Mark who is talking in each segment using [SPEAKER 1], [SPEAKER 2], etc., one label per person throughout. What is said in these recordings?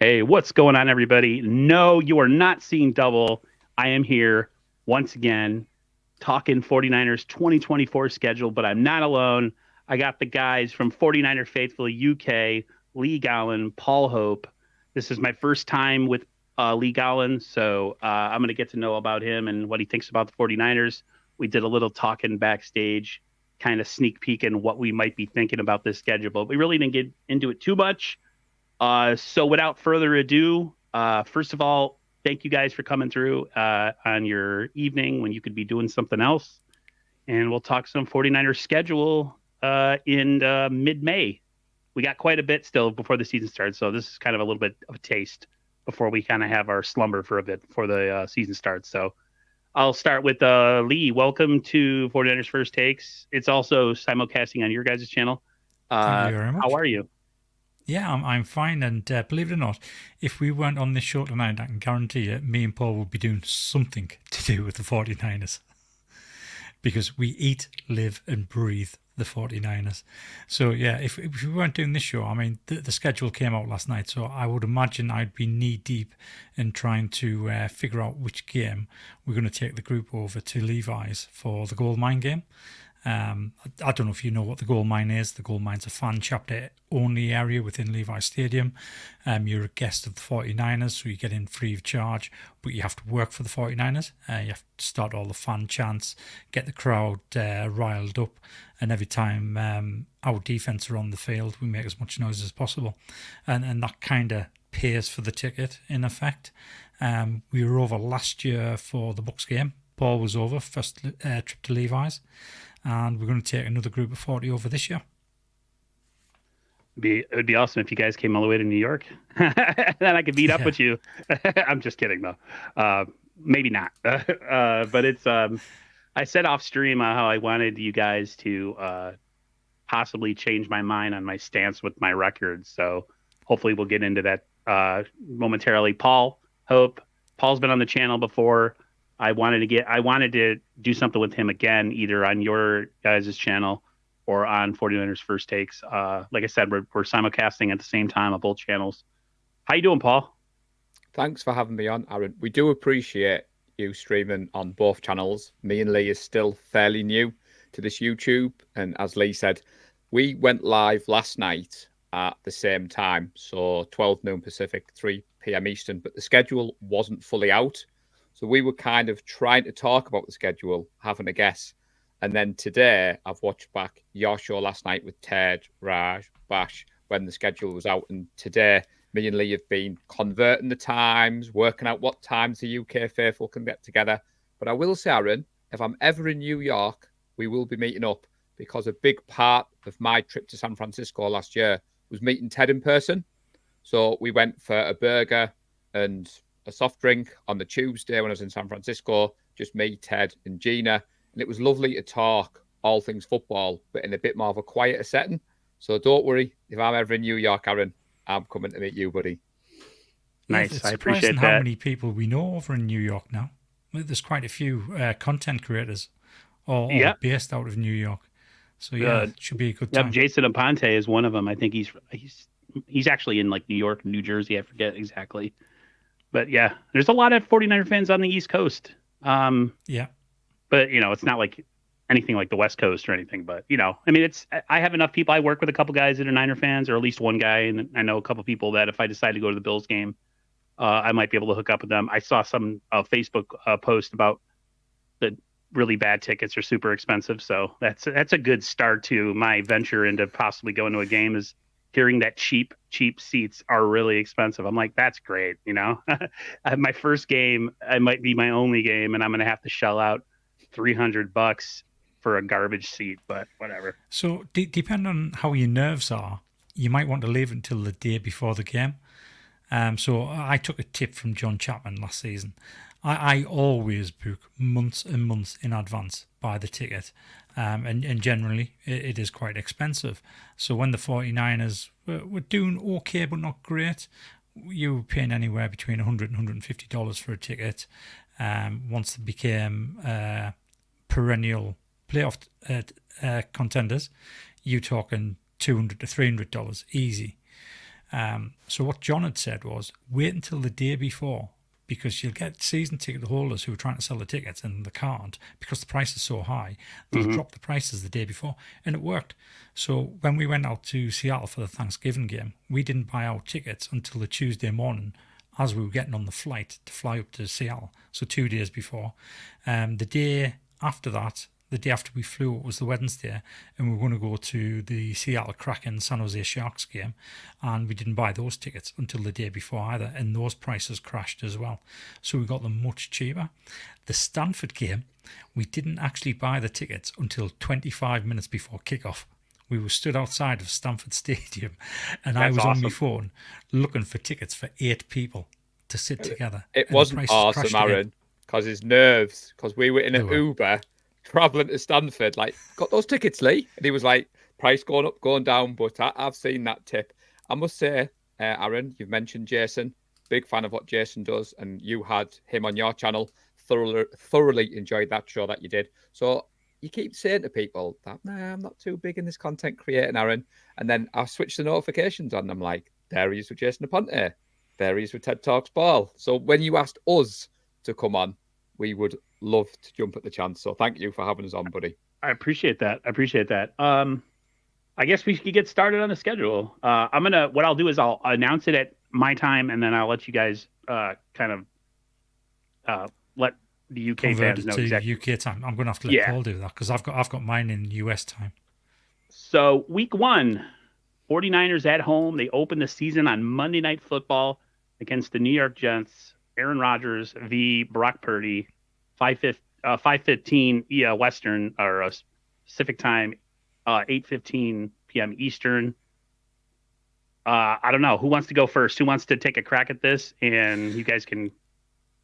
[SPEAKER 1] Hey, what's going on, everybody? No, you are not seeing double. I am here once again talking 49ers 2024 schedule, but I'm not alone. I got the guys from 49er Faithful UK, Lee Gowland, Paul Hope. This is my first time with Lee Gowland, so I'm going to get to know about him and what he thinks about the 49ers. We did a little talking backstage, kind of sneak peeking what we might be thinking about this schedule, but we really didn't get into it too much. So without further ado, first of all, thank you guys for coming through on your evening when you could be doing something else. And we'll talk some 49ers schedule in mid-May. We got quite a bit still before the season starts. So this is kind of a little bit of a taste before we kind of have our slumber for a bit before the season starts. So I'll start with Lee. Welcome to 49ers First Takes. It's also simulcasting on your guys' channel.
[SPEAKER 2] Thank you very much.
[SPEAKER 1] How are you?
[SPEAKER 2] Yeah, I'm fine. And believe it or not, if we weren't on this show tonight, I can guarantee you, me and Paul would be doing something to do with the 49ers. Because we eat, live, and breathe the 49ers. So, yeah, if we weren't doing this show, I mean, the schedule came out last night, so I would imagine I'd be knee-deep in trying to figure out which game we're going to take the group over to Levi's for the Gold Mine game. I don't know if you know what the Gold Mine is. The Gold Mine's a fan chapter only area within Levi Stadium. You're a guest of the 49ers, so you get in free of charge, but you have to work for the 49ers. You have to start all the fan chants, get the crowd riled up, and every time our defense are on the field, we make as much noise as possible. And that kind of pays for the ticket, in effect. We were over last year for the Bucks game. Paul was over, first trip to Levi's. And we're going to take another group of 40 over this year.
[SPEAKER 1] It would be awesome if you guys came all the way to New York. Then I could meet up with you. I'm just kidding, though. Maybe not. But it's. I said off stream how I wanted you guys to possibly change my mind on my stance with my records. So hopefully we'll get into that momentarily. Paul, Hope. Paul's been on the channel before. I wanted to do something with him again, either on your guys' channel or on 49ers First Takes. Like I said, we're simulcasting at the same time on both channels. How you doing, Paul?
[SPEAKER 3] Thanks for having me on, Aaron. We do appreciate you streaming on both channels. Me and Lee is still fairly new to this YouTube. And as Lee said, we went live last night at the same time. So 12 noon Pacific, 3 p.m. Eastern, but the schedule wasn't fully out. So we were kind of trying to talk about the schedule, having a guess. And then today, I've watched back your show last night with Ted, Raj, Bash, when the schedule was out. And today, me and Lee have been converting the times, working out what times the UK faithful can get together. But I will say, Aaron, if I'm ever in New York, we will be meeting up, because a big part of my trip to San Francisco last year was meeting Ted in person. So we went for a burger and a soft drink on the Tuesday when I was in San Francisco, just me, Ted, and Gina. And it was lovely to talk all things football, but in a bit more of a quieter setting. So don't worry, if I'm ever in New York, Aaron, I'm coming to meet you, buddy.
[SPEAKER 1] Nice,
[SPEAKER 2] It's
[SPEAKER 1] I appreciate that.
[SPEAKER 2] how many people we know over in New York now. There's quite a few content creators all based out of New York. So yeah, it should be a good time.
[SPEAKER 1] Jason Aponte is one of them. I think he's actually in like New York, New Jersey. I forget exactly. But yeah, there's a lot of 49er fans on the East Coast.
[SPEAKER 2] Yeah.
[SPEAKER 1] But, it's not like anything like the West Coast or anything. But, I mean, I have enough people. I work with a couple guys that are Niner fans, or at least one guy. And I know a couple people that if I decide to go to the Bills game, I might be able to hook up with them. I saw some Facebook post about the really bad tickets are super expensive. So that's a good start to my venture into possibly going to a game, is hearing that cheap seats are really expensive. I'm like, that's great. My first game, it might be my only game, and I'm going to have to shell out $300 for a garbage seat, but whatever.
[SPEAKER 2] So depending on how your nerves are, you might want to leave until the day before the game. So I took a tip from John Chapman last season. I always book months and months in advance, buy the ticket, and generally it is quite expensive. So when the 49ers were doing okay but not great, you were paying anywhere between $100 and $150 for a ticket. Once they became perennial playoff contenders, you're talking $200 to $300 easy. So what John had said was, wait until the day before, because you'll get season ticket holders who are trying to sell the tickets and they can't because the price is so high. They'll drop the prices the day before, and it worked. So when we went out to Seattle for the Thanksgiving game, we didn't buy our tickets until the Tuesday morning as we were getting on the flight to fly up to Seattle. So 2 days before. The day after that, the day after we flew, it was the Wednesday, and we were going to go to the Seattle Kraken San Jose Sharks game, and we didn't buy those tickets until the day before either, and those prices crashed as well. So we got them much cheaper. The Stanford game, we didn't actually buy the tickets until 25 minutes before kickoff. We were stood outside of Stanford Stadium, and I was on my phone looking for tickets for 8 people to sit together.
[SPEAKER 3] It wasn't awesome, Aaron, because his nerves, because we were in an Uber traveling to Stanford, like, got those tickets, Lee? And he was like, price going up, going down, but I've seen that tip. I must say, Aaron, you've mentioned Jason, big fan of what Jason does, and you had him on your channel, thoroughly enjoyed that show that you did. So you keep saying to people that, nah, I'm not too big in this content creating, Aaron. And then I switched the notifications on, and I'm like, there he is with Jason Aponte. There he is with TED Talks Ball. So when you asked us to come on, we would love to jump at the chance. So thank you for having us on, buddy.
[SPEAKER 1] I appreciate that. I guess we could get started on the schedule. What I'll do is I'll announce it at my time, and then I'll let you guys kind of let the UK fans know exactly.
[SPEAKER 2] UK time. I'm going to have to let Paul do that because I've got mine in US time.
[SPEAKER 1] So week 1, 49ers at home. They open the season on Monday Night Football against the New York Jets. Aaron Rodgers v. Brock Purdy, 5:15 Western or Pacific time, 8:15 p.m. Eastern. I don't know who wants to go first. Who wants to take a crack at this? And you guys can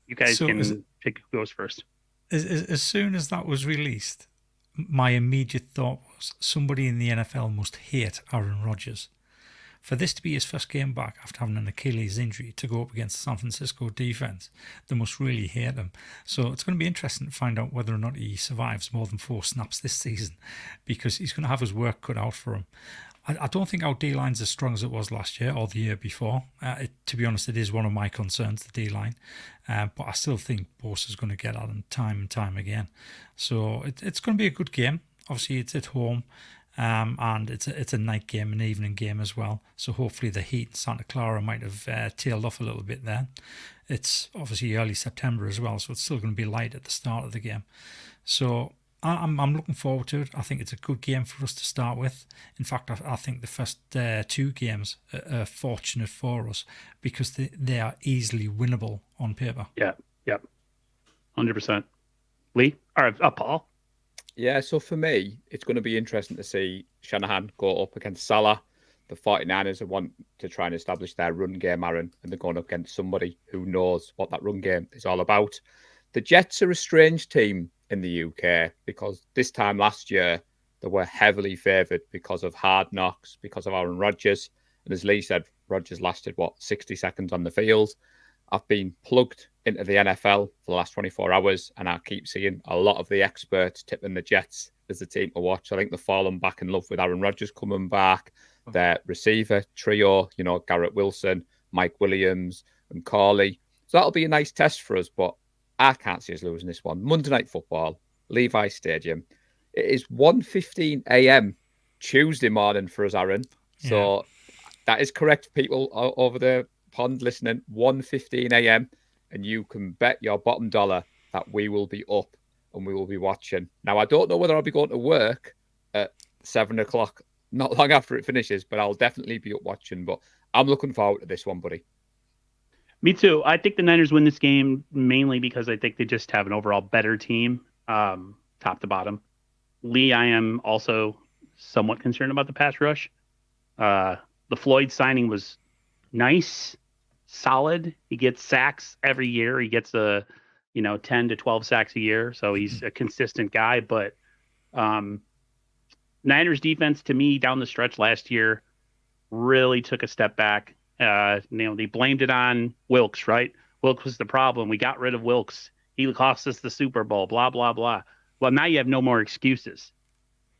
[SPEAKER 1] pick who goes first.
[SPEAKER 2] As soon as that was released, my immediate thought was somebody in the NFL must hate Aaron Rodgers. For this to be his first game back after having an Achilles injury to go up against the San Francisco defense, they must really hate him. So it's going to be interesting to find out whether or not he survives more than 4 snaps this season, because he's going to have his work cut out for him. I don't think our D-line's as strong as it was last year or the year before. To be honest, it is one of my concerns, the D-line. But I still think Bosa's going to get at him time and time again. So it's going to be a good game. Obviously, it's at home. And it's a night game, an evening game as well. So hopefully the heat in Santa Clara might have tailed off a little bit there. It's obviously early September as well, so it's still going to be light at the start of the game. So I'm looking forward to it. I think it's a good game for us to start with. In fact, I think the first 2 games are fortunate for us because they are easily winnable on paper.
[SPEAKER 1] Yeah, 100%. Lee? Or Paul?
[SPEAKER 3] Yeah, so for me, it's going to be interesting to see Shanahan go up against Salah. The 49ers want to try and establish their run game, Aaron, and they're going up against somebody who knows what that run game is all about. The Jets are a strange team in the UK because this time last year, they were heavily favoured because of hard knocks, because of Aaron Rodgers. And as Lee said, Rodgers lasted, 60 seconds on the field. I've been plugged into the NFL for the last 24 hours, and I keep seeing a lot of the experts tipping the Jets as the team to watch. I think they've fallen back in love with Aaron Rodgers coming back, their receiver trio, Garrett Wilson, Mike Williams, and Corley. So that'll be a nice test for us, but I can't see us losing this one. Monday Night Football, Levi Stadium. It is 1:15 a.m. Tuesday morning for us, Aaron. So that is correct, people over the pond listening, 1:15 a.m. and you can bet your bottom dollar that we will be up and we will be watching. Now, I don't know whether I'll be going to work at 7 o'clock, not long after it finishes, but I'll definitely be up watching. But I'm looking forward to this one, buddy.
[SPEAKER 1] Me too. I think the Niners win this game mainly because I think they just have an overall better team, top to bottom. Lee, I am also somewhat concerned about the pass rush. The Floyd signing was nice, solid. He gets sacks every year. He gets 10 to 12 sacks a year. So he's a consistent guy. But Niners defense, to me, down the stretch last year, really took a step back. They blamed it on Wilkes, right? Wilkes was the problem. We got rid of Wilkes. He cost us the Super Bowl, blah, blah, blah. Well, now you have no more excuses.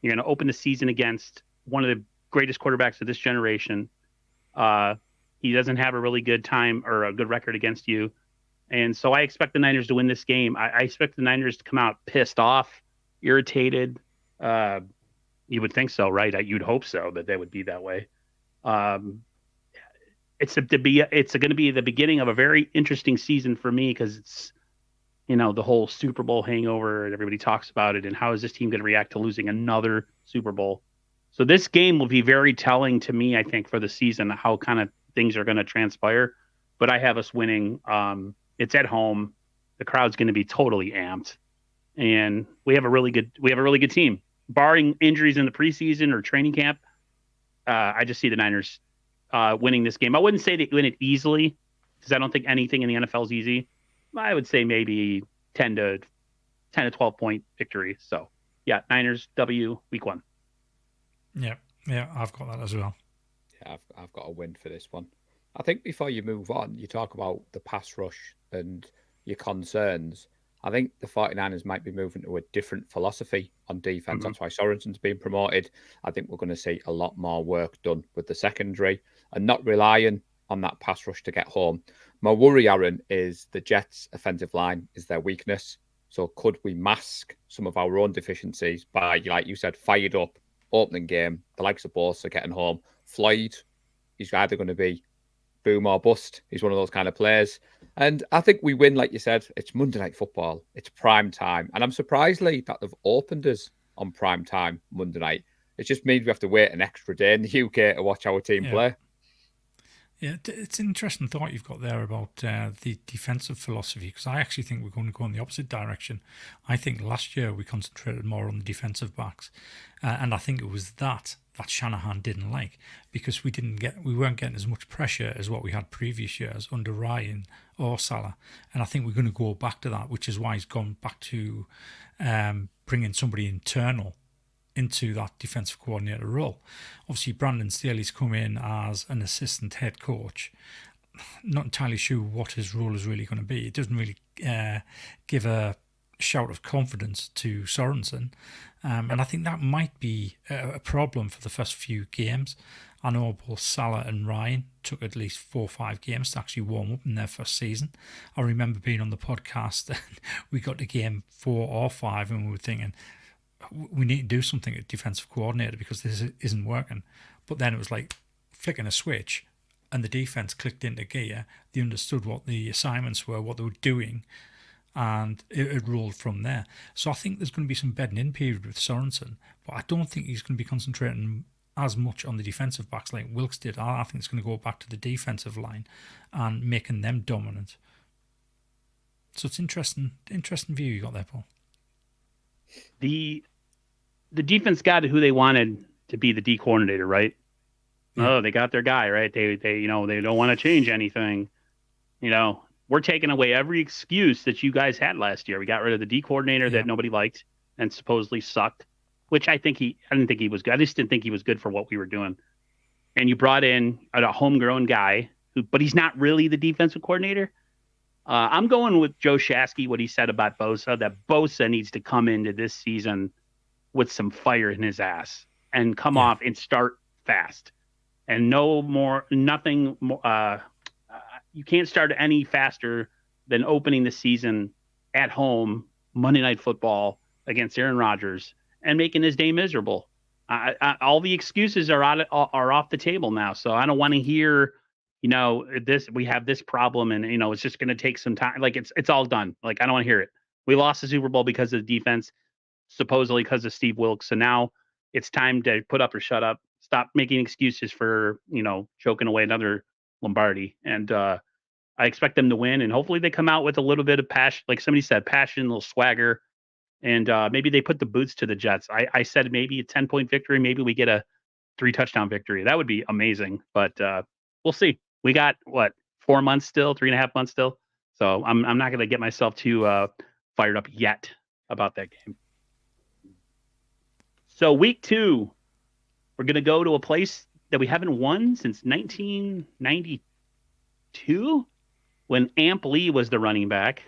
[SPEAKER 1] You're going to open the season against one of the greatest quarterbacks of this generation. He doesn't have a really good time or a good record against you. And so I expect the Niners to win this game. I expect the Niners to come out pissed off, irritated. Uh, you would think so, right? You'd hope so that they would be that way. Um, it's going to be the beginning of a very interesting season for me because it's the whole Super Bowl hangover and everybody talks about it and how is this team going to react to losing another Super Bowl. So this game will be very telling to me, I think, for the season, how kind of things are going to transpire. But I have us winning. It's at home. The crowd's going to be totally amped, and we have a really good team. Barring injuries in the preseason or training camp, I just see the Niners winning this game. I wouldn't say they win it easily because I don't think anything in the NFL is easy. I would say maybe 10 to 12 point victory. So yeah, Niners W week 1.
[SPEAKER 2] Yeah, I've got that as well.
[SPEAKER 3] Yeah, I've got a win for this one. I think before you move on, you talk about the pass rush and your concerns. I think the 49ers might be moving to a different philosophy on defense.
[SPEAKER 1] Mm-hmm.
[SPEAKER 3] That's why Sorensen's being promoted. I think we're going to see a lot more work done with the secondary and not relying on that pass rush to get home. My worry, Aaron, is the Jets' offensive line is their weakness. So could we mask some of our own deficiencies by, like you said, fired up opening game, the likes of Bosa getting home. Floyd, he's either going to be boom or bust. He's one of those kind of players. And I think we win, like you said. It's Monday Night Football. It's prime time. And I'm surprised, Lee, that they've opened us on prime time Monday night. It just means we have to wait an extra day in the UK to watch our team play.
[SPEAKER 2] Yeah, it's an interesting thought you've got there about the defensive philosophy, because I actually think we're going to go in the opposite direction. I think last year we concentrated more on the defensive backs, and I think it was that Shanahan didn't like, because we weren't getting as much pressure as what we had previous years under Ryan or Salah, and I think we're going to go back to that, which is why he's gone back to bringing somebody internal into that defensive coordinator role. Obviously, Brandon Staley's come in as an assistant head coach. Not entirely sure what his role is really going to be. It doesn't really give a shout of confidence to Sorensen. And I think that might be a problem for the first few games. I know both Salah and Ryan took at least 4 or 5 games to actually warm up in their first season. I remember being on the podcast and we got to game 4 or 5 and we were thinking, we need to do something at defensive coordinator because this isn't working. But then it was like flicking a switch and the defense clicked into gear. They understood what the assignments were, what they were doing, and it rolled from there. So I think there's going to be some bedding in period with Sorensen, but I don't think he's going to be concentrating as much on the defensive backs like Wilkes did. I think it's going to go back to the defensive line and making them dominant. So it's interesting view you got there, Paul.
[SPEAKER 1] The defense got who they wanted to be the D coordinator, right? Yeah. Oh, they got their guy, right? They they don't want to change anything. We're taking away every excuse that you guys had last year. We got rid of the D coordinator that nobody liked and supposedly sucked, which I didn't think he was good. I just didn't think he was good for what we were doing. And you brought in a homegrown guy but he's not really the defensive coordinator. I'm going with Joe Shasky, what he said about Bosa, that Bosa needs to come into this season with some fire in his ass and come off and start fast. And nothing more. You can't start any faster than opening the season at home, Monday Night Football against Aaron Rodgers, and making his day miserable. All the excuses are off the table now. So I don't want to hear, we have this problem and, it's just going to take some time. Like it's all done. Like, I don't want to hear it. We lost the Super Bowl because of the defense, supposedly because of Steve Wilkes. So now it's time to put up or shut up. Stop making excuses for, choking away another Lombardi. And I expect them to win. And hopefully they come out with a little bit of passion, like somebody said, passion, a little swagger. And maybe they put the boots to the Jets. I said maybe a 10-point victory. Maybe we get a 3-touchdown victory. That would be amazing. But we'll see. We got, 4 months still, 3.5 months still. So I'm not going to get myself too fired up yet about that game. So week 2, we're going to go to a place that we haven't won since 1992 when Amp Lee was the running back.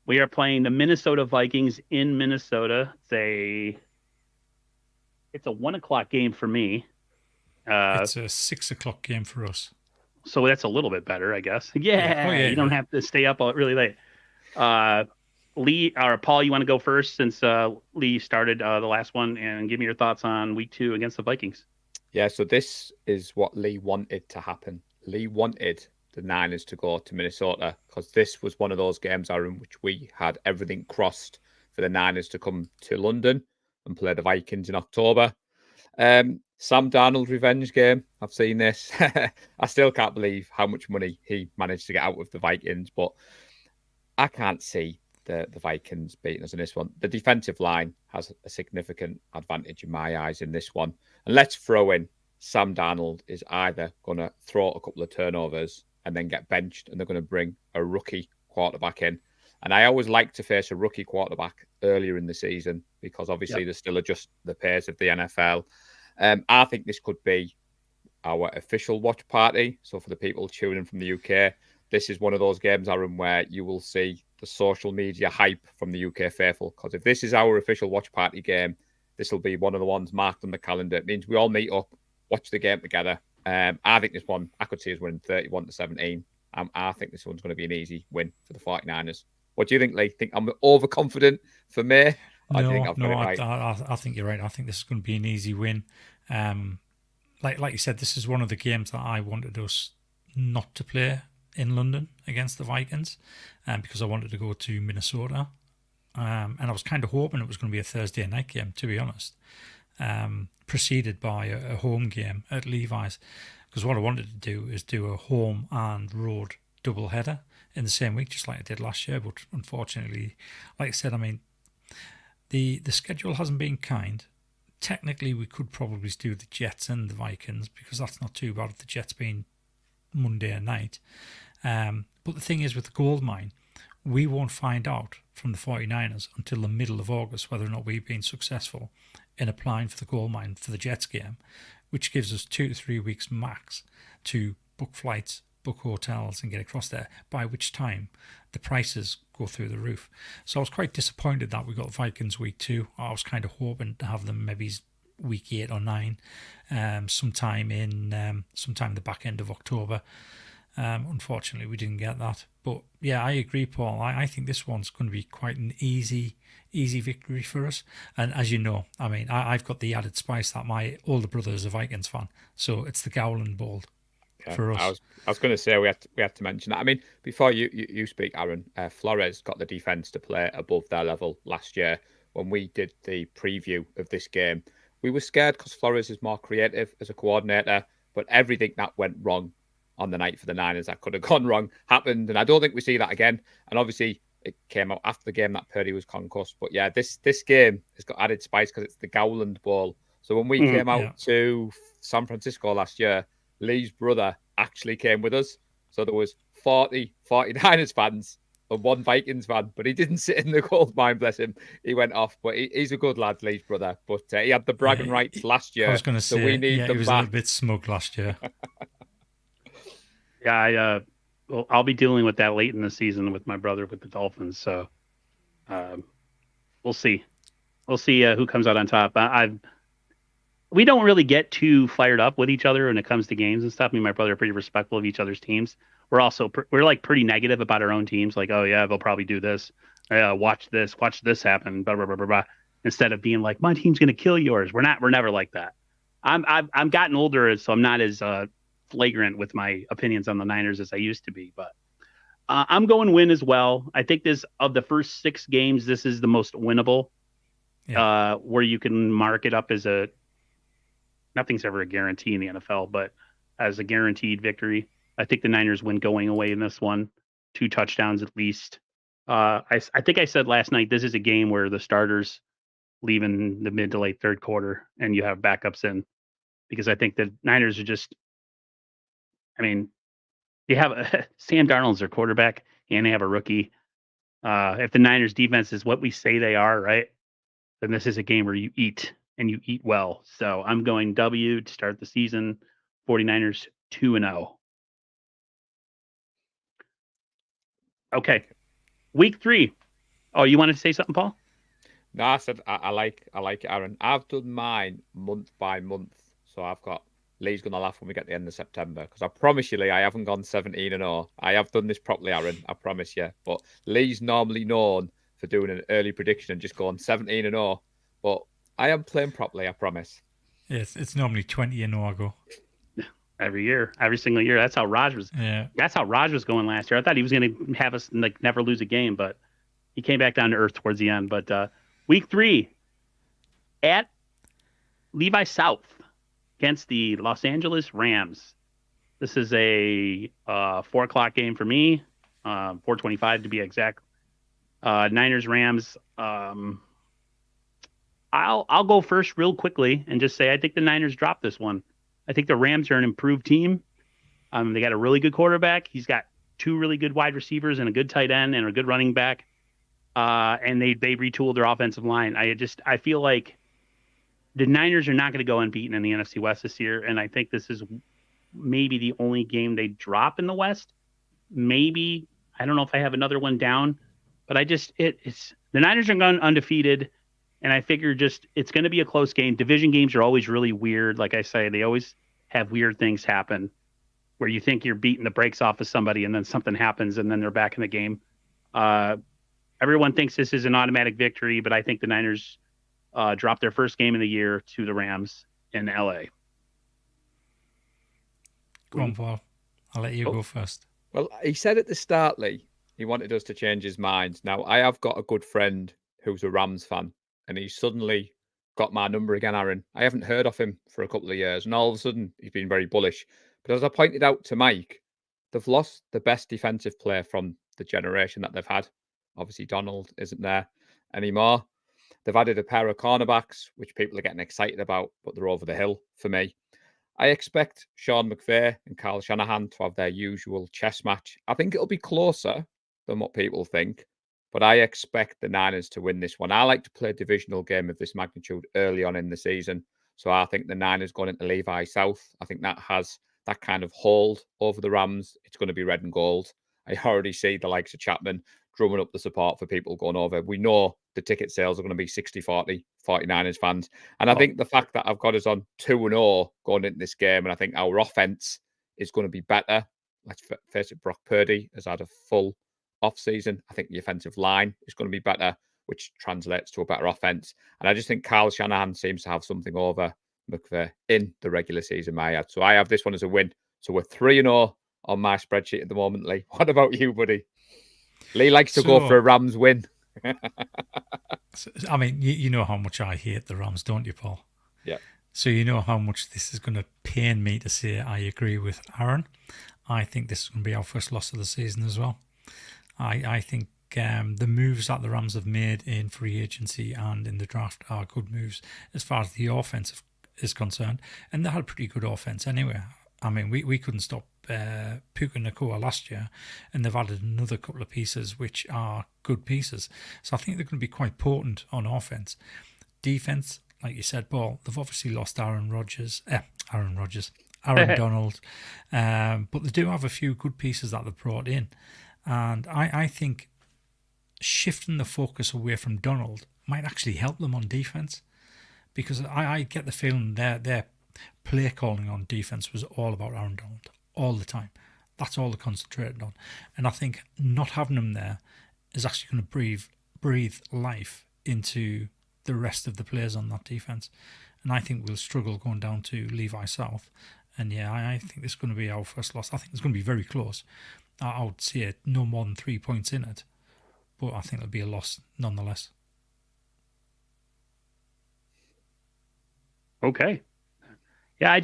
[SPEAKER 1] We are playing the Minnesota Vikings in Minnesota. It's a 1:00 game for me.
[SPEAKER 2] It's a 6:00 game for us.
[SPEAKER 1] So that's a little bit better, I guess.
[SPEAKER 2] Yeah. Oh
[SPEAKER 1] Yeah,
[SPEAKER 2] yeah.
[SPEAKER 1] you don't
[SPEAKER 2] Yeah.
[SPEAKER 1] have to stay up all really late. Uh, Lee or Paul, you want to go first since Lee started the last one and give me your thoughts on week 2 against the Vikings.
[SPEAKER 3] Yeah, so this is what Lee wanted to happen. Lee wanted the Niners to go to Minnesota because this was one of those games, Aaron, which we had everything crossed for the Niners to come to London and play the Vikings in October. Sam Darnold revenge game. I've seen this. I still can't believe how much money he managed to get out of the Vikings, but I can't see the Vikings beating us in this one. The defensive line has a significant advantage in my eyes in this one. And let's throw in Sam Darnold is either going to throw a couple of turnovers and then get benched, and they're going to bring a rookie quarterback in. And I always like to face a rookie quarterback earlier in the season because obviously they're still adjust the pace of the NFL. I think this could be our official watch party. So for the people tuning in from the UK, this is one of those games, Aaron, where you will see the social media hype from the UK faithful. Because if this is our official watch party game, this will be one of the ones marked on the calendar. It means we all meet up, watch the game together. I think this one, I could see us winning 31-17. I think this one's going to be an easy win for the 49ers. What do you think, Lee? Think I'm overconfident for me? I think I've got it right.
[SPEAKER 2] I think you're right. I think this is going to be an easy win. Like you said, this is one of the games that I wanted us not to play in London against the Vikings, because I wanted to go to Minnesota, and I was kind of hoping it was going to be a Thursday night game, to be honest, preceded by a home game at Levi's, because what I wanted to do is do a home and road double header in the same week, just like I did last year. But unfortunately, like I said, I mean, the schedule hasn't been kind. Technically, we could probably do the Jets and the Vikings because that's not too bad if the Jets being Monday night. But the thing is with the gold mine, we won't find out from the 49ers until the middle of August whether or not we've been successful in applying for the gold mine for the Jets game, which gives us 2 to 3 weeks max to book flights, book hotels and get across there, by which time the prices go through the roof. So I was quite disappointed that we got Vikings week 2. I was kind of hoping to have them maybe week 8 or 9, sometime the back end of October. Unfortunately, we didn't get that. But yeah, I agree, Paul. I think this one's going to be quite an easy victory for us. And as you know, I mean, I've got the added spice that my older brother is a Vikings fan. So it's the Gowland Bowl for us.
[SPEAKER 3] I was going to say we have to mention that. I mean, before you speak, Aaron, Flores got the defense to play above their level last year. When we did the preview of this game, we were scared because Flores is more creative as a coordinator, but everything that went wrong on the night for the Niners that could have gone wrong happened, and I don't think we see that again. And obviously, it came out after the game that Purdy was concussed. But yeah, this game has got added spice because it's the Gowland Bowl. So when we came out to San Francisco last year, Lee's brother actually came with us. So there was 40 49ers fans and one Vikings fan, but he didn't sit in the gold mine, bless him. He went off, but he's a good lad, Lee's brother. But he had the bragging rights last year.
[SPEAKER 2] I was going to say,
[SPEAKER 3] so we need them
[SPEAKER 2] he was
[SPEAKER 3] back.
[SPEAKER 2] a little bit smug last year.
[SPEAKER 1] Yeah, well, I'll be dealing with that late in the season with my brother with the Dolphins. So we'll see. We'll see who comes out on top. We don't really get too fired up with each other when it comes to games and stuff. Me and my brother are pretty respectful of each other's teams. We're also we're like pretty negative about our own teams. Like, oh yeah, they'll probably do this. Watch this happen. Blah, blah, blah, blah, blah. Instead of being like, my team's gonna kill yours. We're never like that. I've gotten older, so I'm not as flagrant with my opinions on the Niners as I used to be. But I'm going win as well. I think this of the first 6 games, this is the most winnable. Yeah. Where you can mark it up as nothing's ever a guarantee in the NFL, but as a guaranteed victory. I think the Niners win going away in this one, 2 touchdowns at least. I think I said last night, this is a game where the starters leave in the mid to late third quarter and you have backups in, because I think the Niners are just, I mean, they have Sam Darnold's their quarterback and they have a rookie. If the Niners defense is what we say they are, right, then this is a game where you eat and you eat well. So I'm going W to start the season. 49ers 2-0. Okay. Week 3. Oh, you want to say something, Paul?
[SPEAKER 3] No, I said I like it, Aaron. I've done mine month by month. So I've got Lee's going to laugh when we get to the end of September, because I promise you, Lee, I haven't gone 17-0. I have done this properly, Aaron. I promise you. But Lee's normally known for doing an early prediction and just going 17-0. But I am playing properly, I promise.
[SPEAKER 2] Yes, it's normally 20-0 I go.
[SPEAKER 1] Every year, every single year. That's how Raj was.
[SPEAKER 2] Yeah.
[SPEAKER 1] That's how Raj was going last year. I thought he was going to have us like never lose a game, but he came back down to earth towards the end. But week 3 at Levi South against the Los Angeles Rams. This is a 4:00 game for me, 4:25 to be exact. Niners Rams. I'll go first real quickly and just say I think the Niners drop this one. I think the Rams are an improved team. They got a really good quarterback. He's got 2 really good wide receivers and a good tight end and a good running back. And they retooled their offensive line. I feel like the Niners are not going to go unbeaten in the NFC West this year. And I think this is maybe the only game they drop in the West. Maybe, I don't know if I have another one down, but it's the Niners are going undefeated. And I figure it's going to be a close game. Division games are always really weird. Like I say, they always have weird things happen where you think you're beating the brakes off of somebody and then something happens and then they're back in the game. Everyone thinks this is an automatic victory, but I think the Niners drop their first game of the year to the Rams in LA.
[SPEAKER 2] Go on, Paul. I'll let you go first.
[SPEAKER 3] Well, he said at the start, Lee, he wanted us to change his mind. Now, I have got a good friend who's a Rams fan, and he suddenly got my number again, Aaron. I haven't heard of him for a couple of years, and all of a sudden he's been very bullish. But as I pointed out to Mike, they've lost the best defensive player from the generation that they've had. Obviously, Donald isn't there anymore. They've added a pair of cornerbacks, which people are getting excited about, but they're over the hill for me. I expect Sean McVay and Kyle Shanahan to have their usual chess match. I think it'll be closer than what people think, but I expect the Niners to win this one. I like to play a divisional game of this magnitude early on in the season. So I think the Niners going into Levi South, I think that has that kind of hold over the Rams. It's going to be red and gold. I already see the likes of Chapman drumming up the support for people going over. We know the ticket sales are going to be 60-40, 49ers fans. And I think the fact that I've got us on 2-0 going into this game, and I think our offense is going to be better. Let's face it, Brock Purdy has had a full off-season. I think the offensive line is going to be better, which translates to a better offense. And I just think Kyle Shanahan seems to have something over McVay in the regular season, my head. So I have this one as a win. So we're 3-0 on my spreadsheet at the moment, Lee. What about you, buddy? Lee likes to go for a Rams win.
[SPEAKER 2] I mean, you know how much I hate the Rams, don't you, Paul?
[SPEAKER 3] Yeah.
[SPEAKER 2] So you know how much this is going to pain me to say I agree with Aaron. I think this is going to be our first loss of the season as well. I think the moves that the Rams have made in free agency and in the draft are good moves as far as the offense is concerned. And they had a pretty good offense anyway. I mean, we couldn't stop Puka Nacua last year, and they've added another couple of pieces which are good pieces. So I think they're going to be quite potent on offense. Defense, like you said, Paul, they've obviously lost Aaron Donald, but they do have a few good pieces that they've brought in. And I think shifting the focus away from Donald might actually help them on defense, because I get the feeling their play calling on defense was all about Aaron Donald all the time. That's all they concentrated on. And I think not having him there is actually going to breathe life into the rest of the players on that defense. And I think we'll struggle going down to Levi South. And yeah, I think this is going to be our first loss. I think it's going to be very close. I would see it no more than 3 points in it, but I think it'll be a loss nonetheless.
[SPEAKER 1] Okay. Yeah,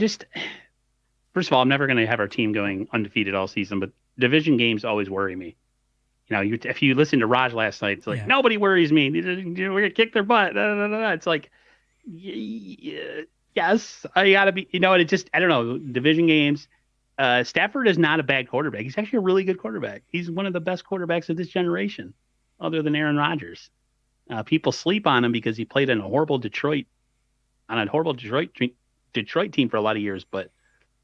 [SPEAKER 1] first of all, I'm never going to have our team going undefeated all season, but division games always worry me. You know, if you listen to Raj last night, it's like, nobody worries me. We're going to kick their butt. It's like, yes, I got to be, I don't know, division games. Stafford is not a bad quarterback. He's actually a really good quarterback. He's one of the best quarterbacks of this generation, other than Aaron Rodgers. People sleep on him because he played on a horrible Detroit team for a lot of years, but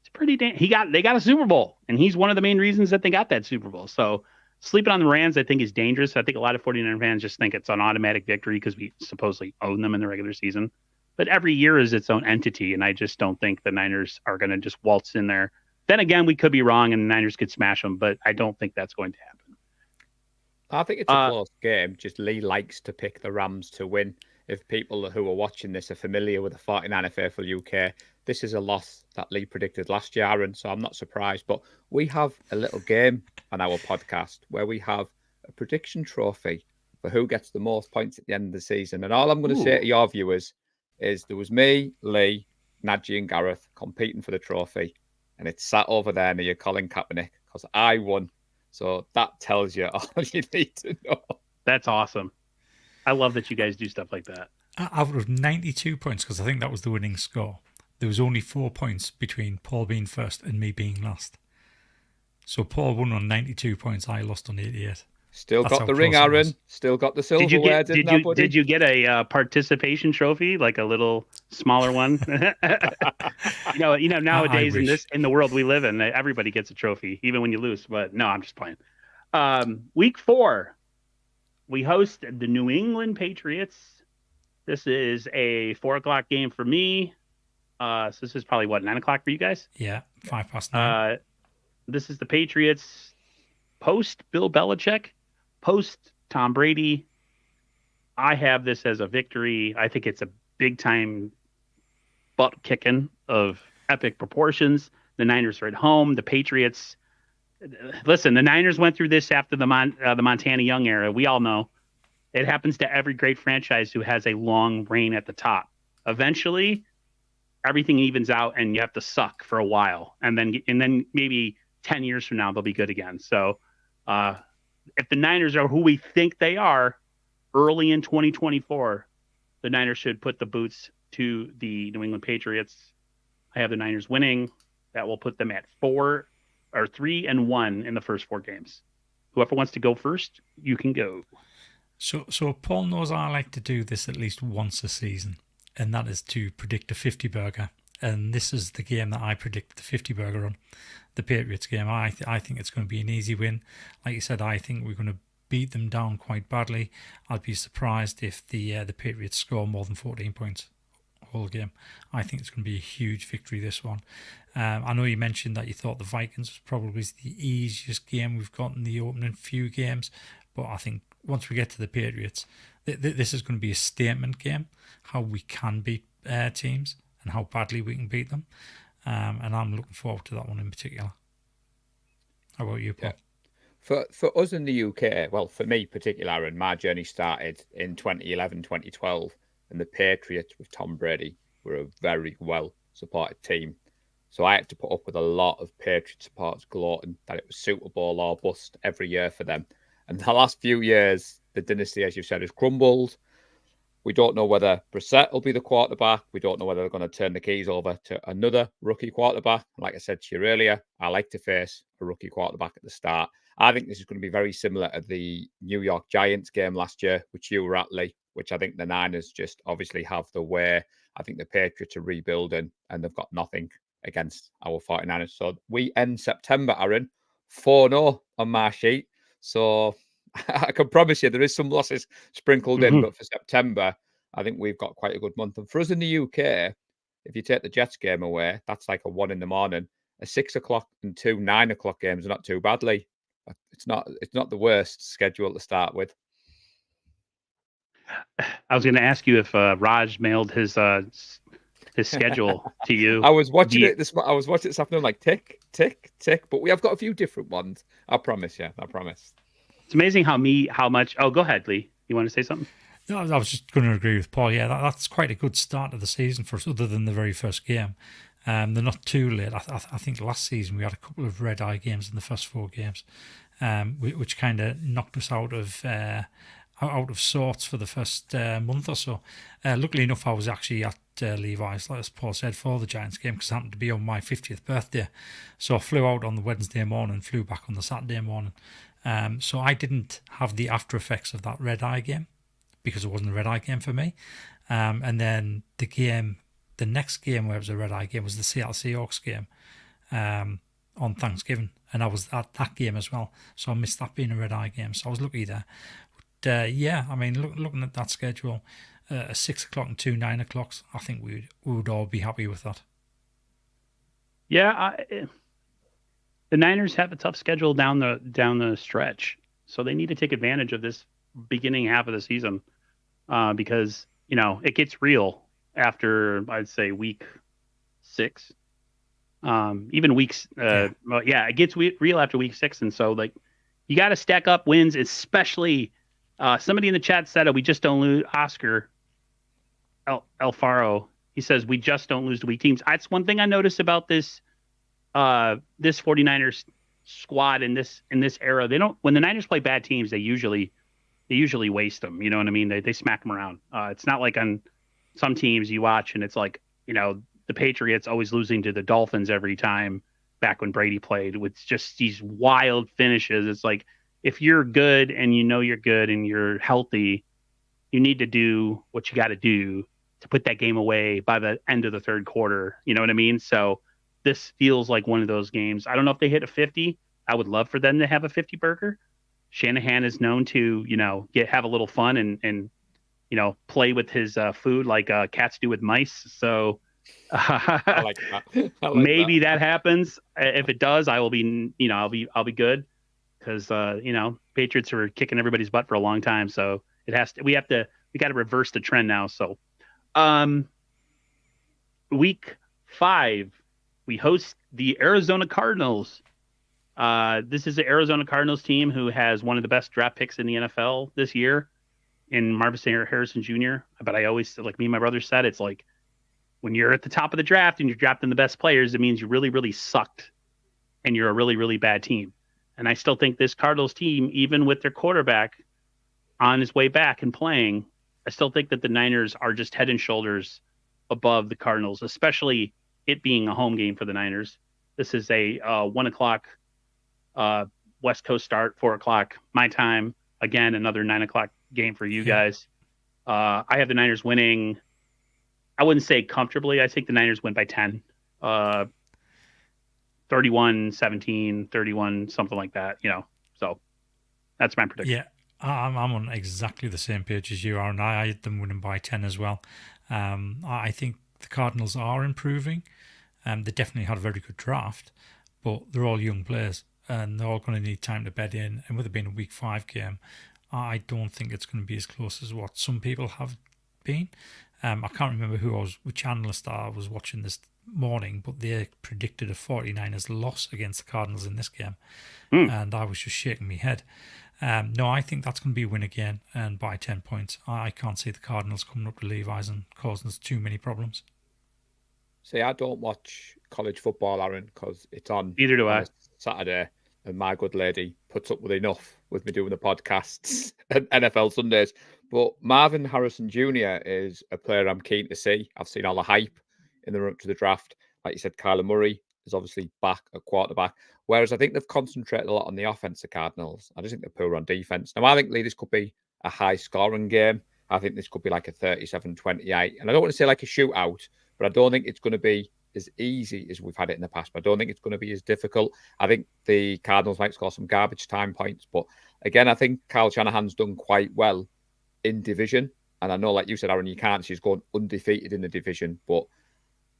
[SPEAKER 1] it's pretty damn. They got a Super Bowl, and he's one of the main reasons that they got that Super Bowl. So sleeping on the Rams, I think, is dangerous. I think a lot of 49er fans just think it's an automatic victory because we supposedly own them in the regular season. but every year is its own entity, and I just don't think the Niners are going to just waltz in there. Then again, we could be wrong, and the Niners could smash them, but I don't think that's going to happen.
[SPEAKER 3] I think it's a close game. Just Lee likes to pick the Rams to win. If people who are watching this are familiar with the 49er Faithful UK, this is a loss that Lee predicted last year, Aaron, so I'm not surprised. But we have a little game on our podcast where we have a prediction trophy for who gets the most points at the end of the season. And all I'm going to say to your viewers is there was me, Lee, Nadji and Gareth competing for the trophy, and it's sat over there near Colin Kaepernick because I won. So that tells you all you need to know.
[SPEAKER 1] That's awesome. I love that you guys do stuff like that.
[SPEAKER 2] Out of 92 points, because I think that was the winning score, there was only 4 points between Paul being first and me being last. So Paul won on 92 points. I lost on 88.
[SPEAKER 3] Still got the ring, Aaron. Still got the silverware.
[SPEAKER 1] Did you get a participation trophy, like a little smaller one? Nowadays in the world we live in, everybody gets a trophy, even when you lose. But no, I'm just playing. Week 4, we host the New England Patriots. This is a 4:00 game for me. So this is probably 9:00 for you guys?
[SPEAKER 2] Yeah, 9:05.
[SPEAKER 1] This is the Patriots post Bill Belichick, post Tom Brady. I have this as a victory. I think it's a big time butt kicking of epic proportions. The Niners are at home. The Patriots, listen, the Niners went through this after the Montana Young era. We all know it happens to every great franchise who has a long reign at the top. Eventually, everything evens out, and you have to suck for a while, and then maybe 10 years from now they'll be good again. So, if the Niners are who we think they are early in 2024, the Niners should put the boots to the New England Patriots. I have the Niners winning. That will put them at 3-1 in the first 4 games. Whoever wants to go first, you can go.
[SPEAKER 2] So Paul knows I like to do this at least once a season, and that is to predict a 50 burger. And this is the game that I predicted the 50 burger on, the Patriots game. I think it's going to be an easy win. Like you said, I think we're going to beat them down quite badly. I'd be surprised if the Patriots score more than 14 points whole game. I think it's going to be a huge victory, this one. I know you mentioned that you thought the Vikings was probably the easiest game we've got in the opening few games, but I think once we get to the Patriots, this is going to be a statement game, how we can beat teams and how badly we can beat them. And I'm looking forward to that one in particular. How about you, Paul?
[SPEAKER 3] Yeah. For us in the UK, well, for me particular, and my journey started in 2011, 2012, and the Patriots with Tom Brady were a very well-supported team. So I had to put up with a lot of Patriot supporters gloating that it was Super Bowl or bust every year for them. And the last few years, the dynasty, as you said, has crumbled. We don't know whether Brissett will be the quarterback. We don't know whether they're going to turn the keys over to another rookie quarterback. Like I said to you earlier, I like to face a rookie quarterback at the start. I think this is going to be very similar to the New York Giants game last year, which you were at, Lee, which I think the Niners just obviously have the way. I think the Patriots are rebuilding and they've got nothing against our 49ers. So we end September, Aaron, 4-0 on my sheet. So I can promise you there is some losses sprinkled in, but for September, I think we've got quite a good month. And for us in the UK, if you take the Jets game away, that's like a 1 a.m. A 6 o'clock and 2 9 o'clock games are not too badly. It's not the worst schedule to start with.
[SPEAKER 1] I was going to ask you if Raj mailed his schedule to you.
[SPEAKER 3] I was watching it this afternoon, like tick, tick, tick. But we have got a few different ones. I promise you. I promise.
[SPEAKER 1] It's amazing how much. Oh, go ahead, Lee. You want to say something?
[SPEAKER 2] No, I was just going to agree with Paul. Yeah, that's quite a good start of the season for us, other than the very first game. They're not too late. I think last season we had a couple of red-eye games in the first 4 games, which kind of knocked us out of sorts for the first month or so. Luckily enough, I was actually at Levi's, like as Paul said, for the Giants game because it happened to be on my 50th birthday. So I flew out on the Wednesday morning, flew back on the Saturday morning. So I didn't have the after effects of that red-eye game because it wasn't a red-eye game for me. And then the next game where it was a red-eye game was the Seattle Seahawks game on Thanksgiving. And I was at that game as well. So I missed that being a red-eye game. So I was lucky there. But yeah, I mean, looking at that schedule, a 6 o'clock and 2 9 o'clocks, I think we would all be happy with that.
[SPEAKER 1] Yeah, the Niners have a tough schedule down the stretch, so they need to take advantage of this beginning half of the season because it gets real after I'd say week 6, even weeks. Well, yeah, it gets real after week 6, and so like you got to stack up wins, especially. Somebody in the chat said we just don't lose. Oscar Alfaro, he says we just don't lose to weak teams. That's one thing I noticed about this 49ers squad in this era. They don't, when the Niners play bad teams, they usually waste them. You know what I mean? They smack them around. It's not like on some teams you watch and it's like, the Patriots always losing to the Dolphins every time back when Brady played with just these wild finishes. It's like, if you're good and you're good and you're healthy, you need to do what you got to do to put that game away by the end of the third quarter. You know what I mean? So this feels like one of those games. I don't know if they hit a 50. I would love for them to have a 50 burger. Shanahan is known to, have a little fun and play with his food like cats do with mice. So
[SPEAKER 3] I like that.
[SPEAKER 1] Maybe that happens. If it does, I will be, I'll be good because, Patriots were kicking everybody's butt for a long time. So we got to reverse the trend now. So, week 5, we host the Arizona Cardinals. This is the Arizona Cardinals team who has one of the best draft picks in the NFL this year in Marvin Harrison Jr. But I always, like me and my brother said, it's like when you're at the top of the draft and you're drafting the best players, it means you really, really sucked and you're a really, really bad team. And I still think this Cardinals team, even with their quarterback on his way back and playing, I still think that the Niners are just head and shoulders above the Cardinals, especially it being a home game for the Niners. This is a 1 o'clock West Coast start, 4 o'clock my time. Again, another 9 o'clock game for you guys. I have the Niners winning. I wouldn't say comfortably. I think the Niners win by 10. 31-17, 31, something like that, So that's my prediction.
[SPEAKER 2] Yeah, I'm on exactly the same page as you are, and I had them winning by 10 as well. I think the Cardinals are improving. They definitely had a very good draft, but they're all young players, and they're all going to need time to bed in. And with it being a Week 5 game, I don't think it's going to be as close as what some people have been. I can't remember which analyst I was watching this morning, but they predicted a 49ers loss against the Cardinals in this game, and I was just shaking my head. No, I think that's going to be a win again, and by 10 points. I can't see the Cardinals coming up to Levi's and causing us too many problems.
[SPEAKER 3] See, I don't watch college football, Aaron, because it's on.
[SPEAKER 1] Neither do I.
[SPEAKER 3] Saturday, and my good lady puts up with enough with me doing the podcasts and NFL Sundays. But Marvin Harrison Jr. is a player I'm keen to see. I've seen all the hype in the run up to the draft. Like you said, Kyler Murray is obviously back at quarterback. Whereas I think they've concentrated a lot on the offense, the Cardinals. I just think they're poor on defense. Now, I think this could be a high-scoring game. I think this could be like a 37-28. And I don't want to say like a shootout, but I don't think it's going to be as easy as we've had it in the past. But I don't think it's going to be as difficult. I think the Cardinals might score some garbage time points. But again, I think Kyle Shanahan's done quite well in division. And I know, like you said, Aaron, you can't. She's gone undefeated in the division. But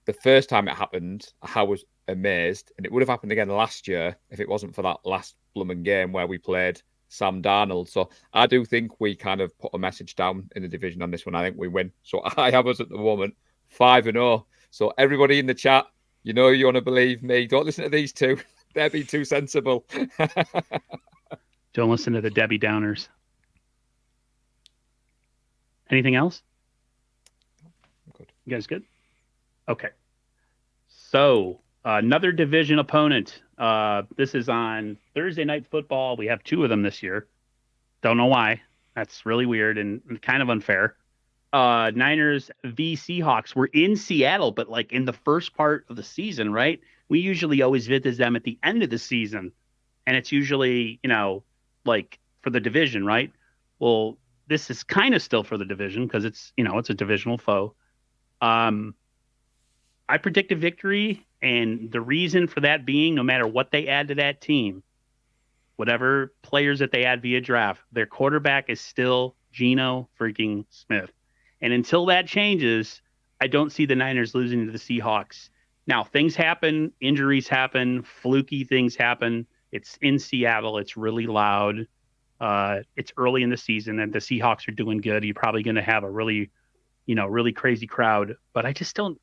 [SPEAKER 3] the first time it happened, I was amazed. And it would have happened again last year if it wasn't for that last blooming game where we played Sam Darnold. So I do think we kind of put a message down in the division on this one. I think we win. So I have us at the moment 5-0. So everybody in the chat, you want to believe me. Don't listen to these two. They're being too sensible.
[SPEAKER 1] Don't listen to the Debbie Downers. Anything else?
[SPEAKER 3] Good.
[SPEAKER 1] You guys good? Okay. So another division opponent. This is on Thursday Night Football. We have 2 of them this year. Don't know why. That's really weird and kind of unfair. Niners v Seahawks. We're in Seattle, but like in the first part of the season, right? We usually always visit them at the end of the season. And it's usually, like for the division, right? Well, this is kind of still for the division because it's, it's a divisional foe. I predict a victory, and the reason for that being, no matter what they add to that team, whatever players that they add via draft, their quarterback is still Geno freaking Smith. And until that changes, I don't see the Niners losing to the Seahawks. Now, things happen, injuries happen, fluky things happen. It's in Seattle. It's really loud. It's early in the season, and the Seahawks are doing good. You're probably going to have a really, really crazy crowd. But I just don't.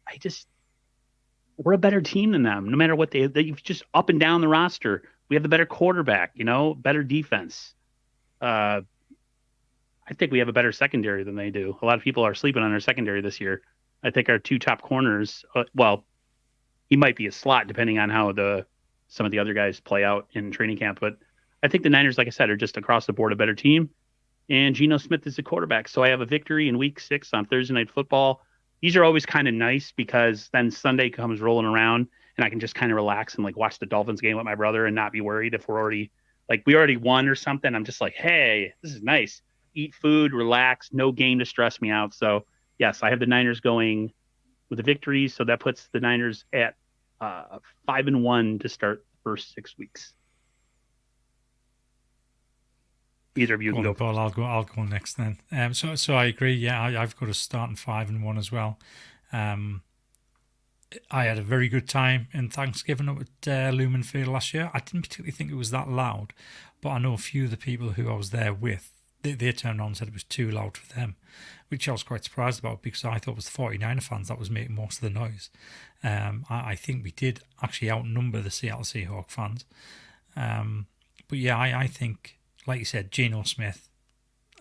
[SPEAKER 1] We're a better team than them. No matter what they just up and down the roster. We have the better quarterback. Better defense. I think we have a better secondary than they do. A lot of people are sleeping on our secondary this year. I think our 2 top corners. He might be a slot depending on how some of the other guys play out in training camp. But I think the Niners, like I said, are just across the board a better team. And Geno Smith is the quarterback. So I have a victory in week 6 on Thursday Night Football. These are always kind of nice because then Sunday comes rolling around and I can just kind of relax and watch the Dolphins game with my brother and not be worried if we already won or something. I'm just like, hey, this is nice. Eat food, relax, no game to stress me out. So yes, I have the Niners going with a victory. So that puts the Niners at 5-1 to start the first 6 weeks. Either of you can go.
[SPEAKER 2] Paul, I'll go next then. So I agree. Yeah, I've got to start in 5-1 as well. I had a very good time in Thanksgiving up at Lumen Field last year. I didn't particularly think it was that loud, but I know a few of the people who I was there with, they turned on and said it was too loud for them, which I was quite surprised about because I thought it was the 49er fans that was making most of the noise. I think we did actually outnumber the Seattle Seahawks fans. But yeah, I think, like you said, Geno Smith,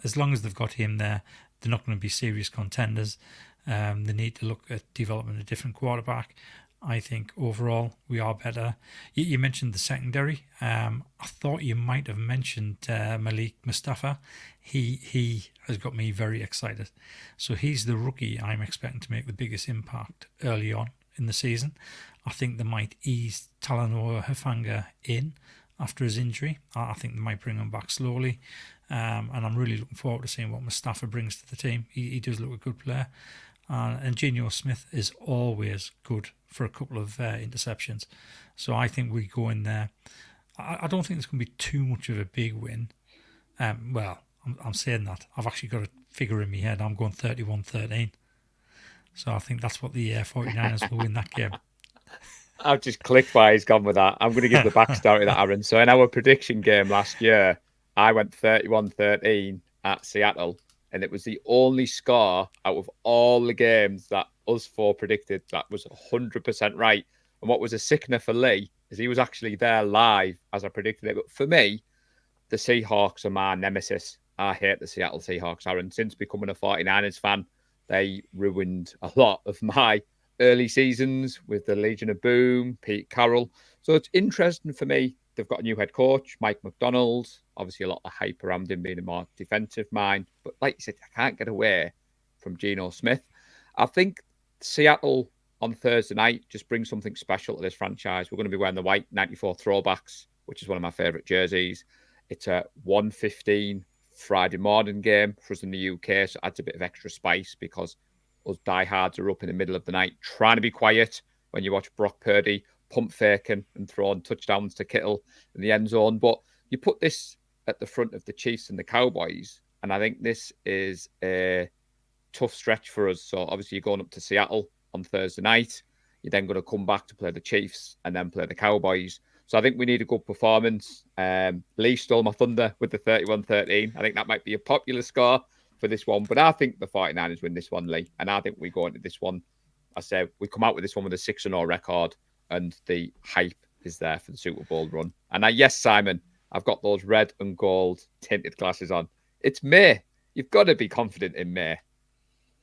[SPEAKER 2] as long as they've got him there, they're not going to be serious contenders. They need to look at developing a different quarterback. I think overall we are better. You mentioned the secondary. I thought you might have mentioned Malik Mustafa. He has got me very excited. So he's the rookie I'm expecting to make the biggest impact early on in the season. I think they might ease Talanoa Hufanga in after his injury. I think they might bring him back slowly. And I'm really looking forward to seeing what Mustafa brings to the team. He does look a good player. And Geno Smith is always good for a couple of interceptions. So I think we go in there. I don't think it's going to be too much of a big win. I'm saying that. I've actually got a figure in my head. I'm going 31-13. So I think that's what the 49ers will win that game.
[SPEAKER 3] I've just clicked why he's gone with that. I'm going to give the backstory to that, Aaron. So in our prediction game last year, I went 31-13 at Seattle. And it was the only score out of all the games that us 4 predicted that was 100% right. And what was a sickener for Lee is he was actually there live as I predicted it. But for me, the Seahawks are my nemesis. I hate the Seattle Seahawks, Aaron. Since becoming a 49ers fan, they ruined a lot of my early seasons with the Legion of Boom, Pete Carroll. So it's interesting for me. They've got a new head coach, Mike McDonald. Obviously, a lot of hype around him being a more defensive mind. But like you said, I can't get away from Geno Smith. I think Seattle on Thursday night just brings something special to this franchise. We're going to be wearing the white 94 throwbacks, which is one of my favourite jerseys. It's a 1:15 Friday morning game for us in the UK, so it adds a bit of extra spice because us diehards are up in the middle of the night trying to be quiet when you watch Brock Purdy pump faking and throwing touchdowns to Kittle in the end zone. But you put this at the front of the Chiefs and the Cowboys, and I think this is a tough stretch for us. So obviously you're going up to Seattle on Thursday night. You're then going to come back to play the Chiefs and then play the Cowboys. So I think we need a good performance. Lee stole my thunder with the 31-13. I think that might be a popular score for this one. But I think the 49ers win this one, Lee. And I think we go into this one. I say we come out with this one with a 6-0 record. And the hype is there for the Super Bowl run. And yes, Simon, I've got those red and gold tinted glasses on. It's May. You've got to be confident in May.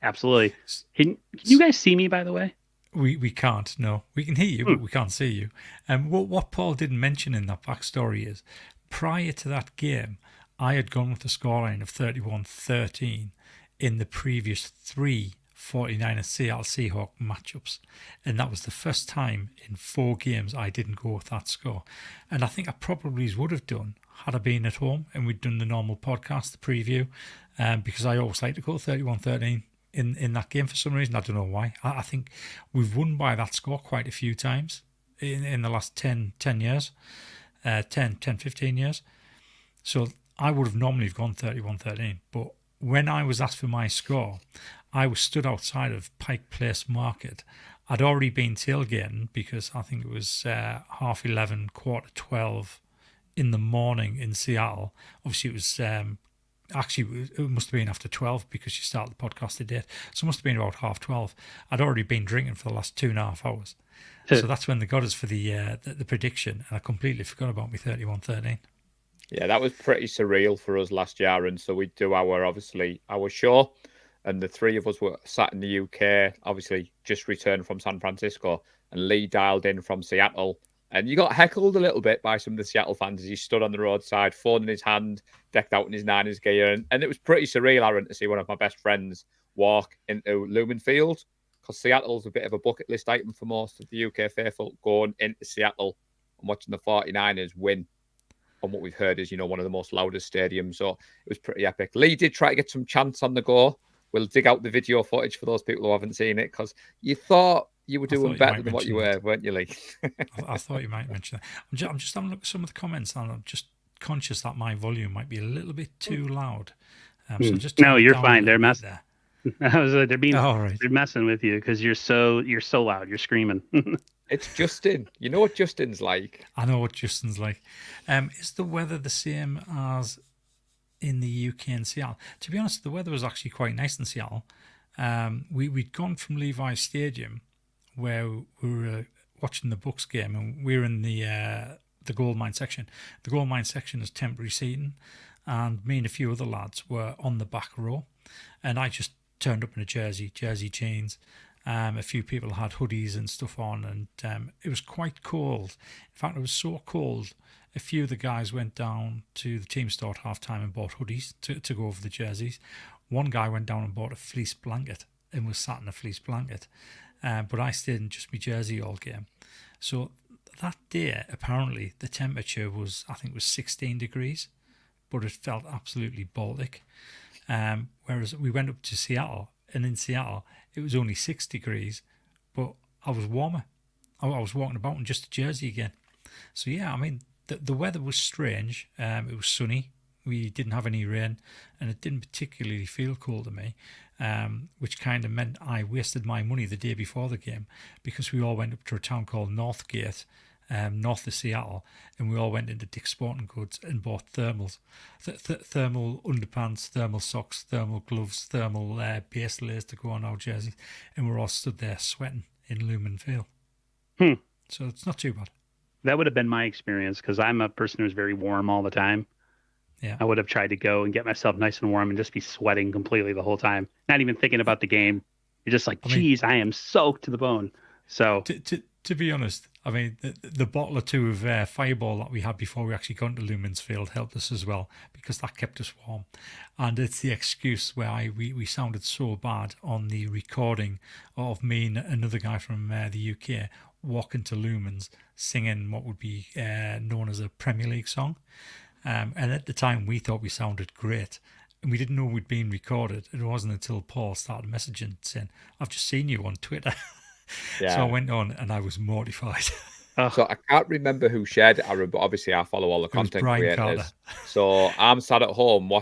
[SPEAKER 1] Absolutely. Can you guys see me, by the way?
[SPEAKER 2] We can't, no. We can hear you, but we can't see you. What Paul didn't mention in that backstory is, prior to that game, I had gone with the scoreline of 31-13 in the previous 3 49ers Seattle Seahawks matchups. And that was the first time in 4 games I didn't go with that score. And I think I probably would have done had I been at home and we'd done the normal podcast, the preview, because I always like to go 31-13 in that game for some reason. I don't know why. I think we've won by that score quite a few times in the last 10 years, 15 years. So I would have normally gone 31-13, but when I was asked for my score, I was stood outside of Pike Place Market. I'd already been tailgating because I think it was 11:30, 12:15 in the morning in Seattle. Obviously, it was actually it must have been after 12 because you start the podcast at 8. So it must have been about 12:30. I'd already been drinking for the last 2.5 hours. So that's when they got us for the prediction, and I completely forgot about me 31-13.
[SPEAKER 3] Yeah, that was pretty surreal for us last year. And so we do our show, and the three of us were sat in the UK, obviously just returned from San Francisco, and Lee dialed in from Seattle. And you got heckled a little bit by some of the Seattle fans as he stood on the roadside, phone in his hand, decked out in his Niners gear. And it was pretty surreal, Aaron, to see one of my best friends walk into Lumen Field, because Seattle's a bit of a bucket list item for most of the UK faithful, going into Seattle and watching the 49ers win on what we've heard is, one of the most loudest stadiums. So it was pretty epic. Lee did try to get some chants on the go. We'll dig out the video footage for those people who haven't seen it, because you thought you were doing better than what you were, weren't you, Lee?
[SPEAKER 2] I thought you might mention that. I'm just having a look at some of the comments, and I'm just conscious that my volume might be a little bit too loud. So just
[SPEAKER 1] no, you're fine. They're messing. They're messing with you because you're so loud. You're screaming.
[SPEAKER 3] It's Justin. You know what Justin's like.
[SPEAKER 2] I know what Justin's like. Is the weather the same as in the UK and Seattle? To be honest, the weather was actually quite nice in Seattle. We'd gone from Levi's Stadium, where we were watching the Bucks game, and we were in the gold mine section. The gold mine section is temporary seating, and me and a few other lads were on the back row, and I just turned up in a jersey jeans. A few people had hoodies and stuff on, and it was quite cold. In fact, it was so cold, a few of the guys went down to the team store at halftime and bought hoodies to go over the jerseys. One guy went down and bought a fleece blanket and was sat in a fleece blanket. But I stayed in just my jersey all game. So that day, apparently, the temperature was, I think it was 16 degrees, but it felt absolutely Baltic. Whereas we went up to Seattle, and in Seattle, it was only 6 degrees, but I was warmer. I was walking about in just a jersey again. So yeah, I mean, the weather was strange. It was sunny. We didn't have any rain, and it didn't particularly feel cold to me, which kind of meant I wasted my money the day before the game, because we all went up to a town called Northgate, north of Seattle, and we all went into Dick's Sporting Goods and bought thermals, thermal underpants, thermal socks, thermal gloves, thermal base layers to go on our jerseys, and we're all stood there sweating in Lumen Field. So it's not too bad.
[SPEAKER 1] That would have been my experience, because I'm a person who's very warm all the time.
[SPEAKER 2] Yeah,
[SPEAKER 1] I would have tried to go and get myself nice and warm and just be sweating completely the whole time, not even thinking about the game. You're just like, geez, I am soaked to the bone. So
[SPEAKER 2] to be honest, I mean, the bottle or two of Fireball that we had before we actually got into Lumen's Field helped us as well, because that kept us warm. And it's the excuse where we sounded so bad on the recording of me and another guy from the UK walking to Lumen's singing what would be known as a Premier League song. And at the time, we thought we sounded great. And we didn't know we'd been recorded. It wasn't until Paul started messaging saying, "I've just seen you on Twitter." Yeah. So I went on and I was mortified.
[SPEAKER 3] So I can't remember who shared it, Aaron, but obviously I follow all the content creators. Carter. So I'm sat at home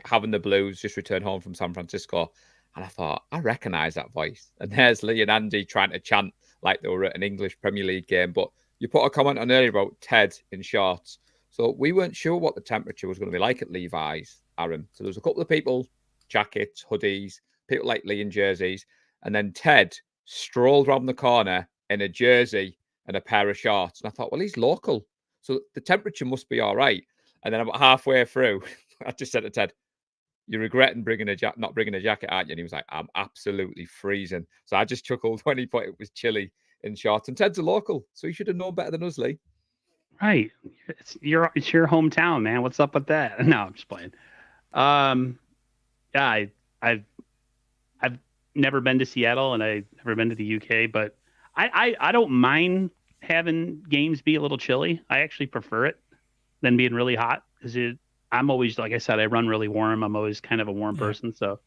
[SPEAKER 3] having the Blues just returned home from San Francisco. And I thought, I recognise that voice. And there's Lee and Andy trying to chant like they were at an English Premier League game. But you put a comment on earlier about Ted in shorts. So we weren't sure what the temperature was going to be like at Levi's, Aaron. So there was a couple of people, jackets, hoodies, people like Lee in jerseys. And then Ted strolled around the corner in a jersey and a pair of shorts. And I thought, well, he's local, so the temperature must be all right. And then about halfway through, I just said to Ted, "You're regretting not bringing a jacket, aren't you?" And he was like, "I'm absolutely freezing." So I just chuckled when he put it was chilly in shorts. And Ted's a local, so he should have known better than us, Lee.
[SPEAKER 1] Right. It's your hometown, man. What's up with that? No, I'm just playing. Yeah, I've never been to Seattle, and I've never been to the UK, but I don't mind having games be a little chilly. I actually prefer it than being really hot, because I'm always, like I said, I run really warm. I'm always kind of a warm person, so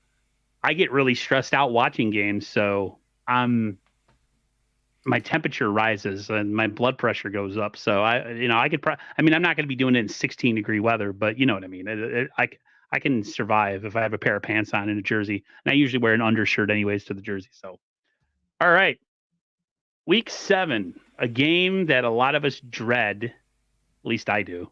[SPEAKER 1] I get really stressed out watching games. So my temperature rises and my blood pressure goes up. So I'm not going to be doing it in 16-degree weather, but you know what I mean. I can survive if I have a pair of pants on and a jersey. And I usually wear an undershirt anyways to the jersey. So, all right. Week 7, a game that a lot of us dread, at least I do.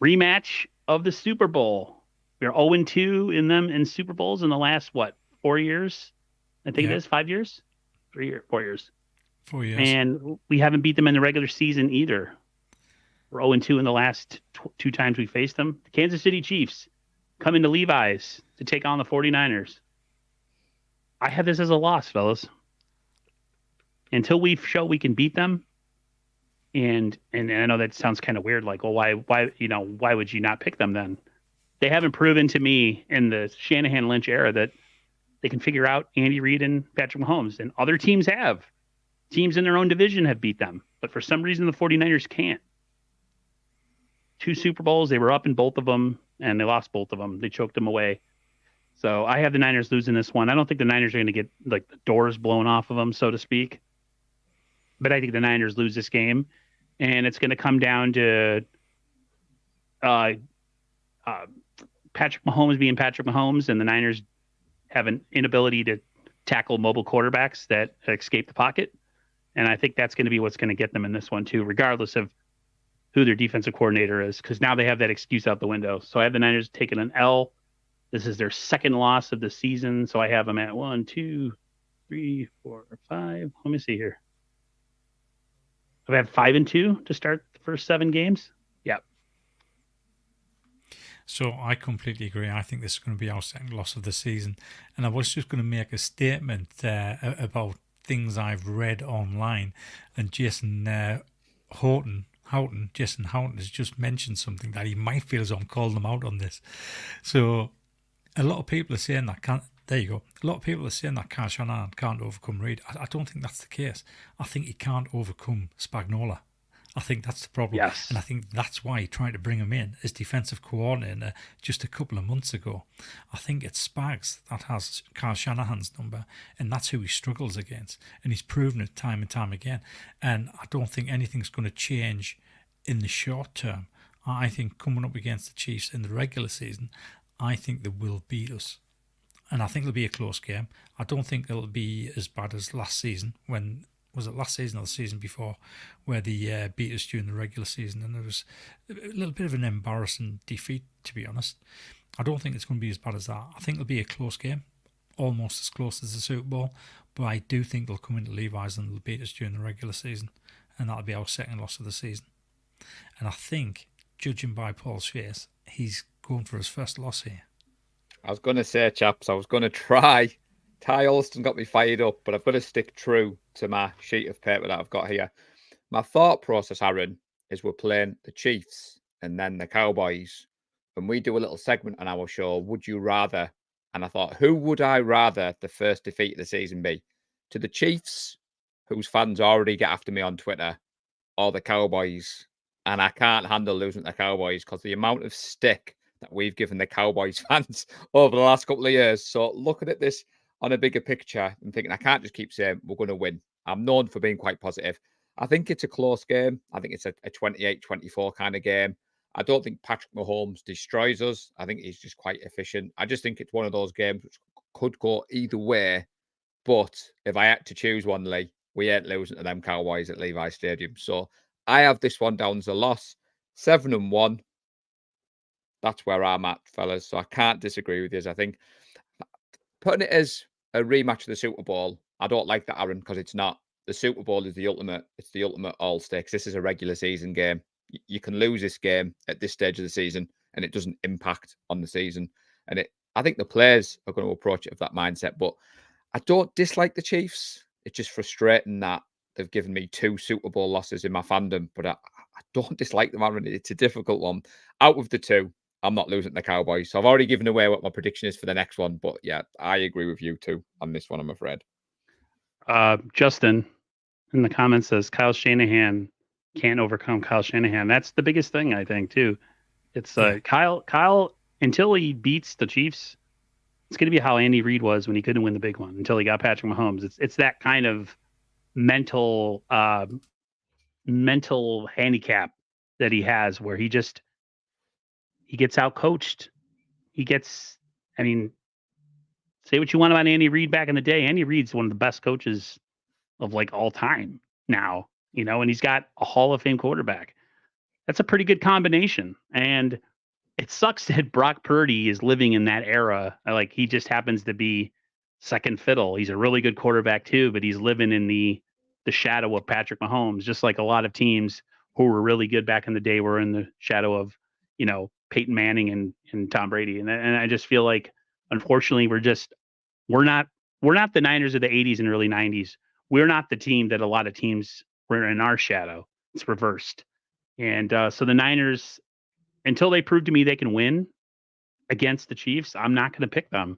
[SPEAKER 1] Rematch of the Super Bowl. We're 0-2 in Super Bowls in the last, 4 years? I think it is 5 years? 4 years.
[SPEAKER 2] 4 years.
[SPEAKER 1] And we haven't beat them in the regular season either. We're 0-2 in the last 2 times we faced them. The Kansas City Chiefs come into Levi's to take on the 49ers. I have this as a loss, fellas. Until we show we can beat them, and I know that sounds kind of weird, like, well, why would you not pick them then? They haven't proven to me in the Shanahan-Lynch era that they can figure out Andy Reid and Patrick Mahomes, and other teams have. Teams in their own division have beat them, but for some reason the 49ers can't. 2 Super Bowls, they were up in both of them, and they lost both of them. They choked them away. So I have the Niners losing this one. I don't think the Niners are going to get the doors blown off of them, so to speak. But I think the Niners lose this game, and it's going to come down to Patrick Mahomes being Patrick Mahomes, and the Niners have an inability to tackle mobile quarterbacks that escape the pocket. And I think that's going to be what's going to get them in this one too, regardless of who their defensive coordinator is, because now they have that excuse out the window. So I have the Niners taking an L. This is their second loss of the season. So I have them at 1, 2, 3, 4, 5. Let me see here. I've had 5-2 to start the first 7 games. Yep.
[SPEAKER 2] So I completely agree. I think this is going to be our second loss of the season. And I was just going to make a statement about things I've read online. And Jason Houghton has just mentioned something that he might feel as though I'm calling them out on this. So a lot of people are saying that there you go. A lot of people are saying that Kyle Shanahan can't overcome Reid. I don't think that's the case. I think he can't overcome Spagnuolo. I think that's the problem.
[SPEAKER 1] Yes.
[SPEAKER 2] And I think that's why he tried to bring him in as defensive coordinator just a couple of months ago. I think it's Spags that has Kyle Shanahan's number, and that's who he struggles against. And he's proven it time and time again. And I don't think anything's going to change in the short term. I think coming up against the Chiefs in the regular season, I think they will beat us. And I think it'll be a close game. I don't think it'll be as bad as last season when... Was it last season or the season before, where they beat us during the regular season, and it was a little bit of an embarrassing defeat, to be honest. I don't think it's going to be as bad as that. I think it'll be a close game, almost as close as the Super Bowl, but I do think they'll come into Levi's and they'll beat us during the regular season, and that'll be our second loss of the season. And I think, judging by Paul's face, he's going for his first loss here.
[SPEAKER 3] I was going to say, chaps, I was going to try. Ty Alston got me fired up, but I've got to stick true to my sheet of paper that I've got here. My thought process, Aaron, is we're playing the Chiefs and then the Cowboys. And we do a little segment on our show, Would You Rather? And I thought, who would I rather the first defeat of the season be? To the Chiefs, whose fans already get after me on Twitter, or the Cowboys? And I can't handle losing to the Cowboys because the amount of stick that we've given the Cowboys fans over the last couple of years. So looking at this on a bigger picture and thinking, I can't just keep saying we're going to win. I'm known for being quite positive. I think it's a close game. I think it's a 28-24 kind of game. I don't think Patrick Mahomes destroys us. I think he's just quite efficient. I just think it's one of those games which could go either way. But if I had to choose one, Lee, we ain't losing to them Cowboys at Levi's Stadium. So I have this one down as a loss. 7-1. That's where I'm at, fellas. So I can't disagree with you. I think putting it as a rematch of the Super Bowl, I don't like that, Aaron, because it's not. The Super Bowl is the ultimate. It's the ultimate all stakes. This is a regular season game. You can lose this game at this stage of the season, and it doesn't impact on the season. And I think the players are going to approach it with that mindset. But I don't dislike the Chiefs. It's just frustrating that they've given me 2 Super Bowl losses in my fandom. But I don't dislike them, Aaron. It's a difficult one. Out of the 2, I'm not losing to the Cowboys. So I've already given away what my prediction is for the next one. But yeah, I agree with you too on this one, I'm afraid.
[SPEAKER 1] Justin in the comments says Kyle Shanahan can't overcome Kyle Shanahan. That's the biggest thing, I think, too. It's Kyle, until he beats the Chiefs, it's going to be how Andy Reid was when he couldn't win the big one until he got Patrick Mahomes. It's that kind of mental handicap that he has where he gets out coached he gets, I mean, say what you want about Andy Reid back in the day. Andy Reid's one of the best coaches of like all time now, and he's got a Hall of Fame quarterback. That's a pretty good combination. And it sucks that Brock Purdy is living in that era. Like he just happens to be second fiddle. He's a really good quarterback too, but he's living in the shadow of Patrick Mahomes, just like a lot of teams who were really good back in the day were in the shadow of, Peyton Manning and Tom Brady. And I just feel like, unfortunately, we're not the Niners of the 80s and early 90s. We're not the team that a lot of teams were in our shadow. It's reversed. And so the Niners, until they prove to me they can win against the Chiefs, I'm not going to pick them.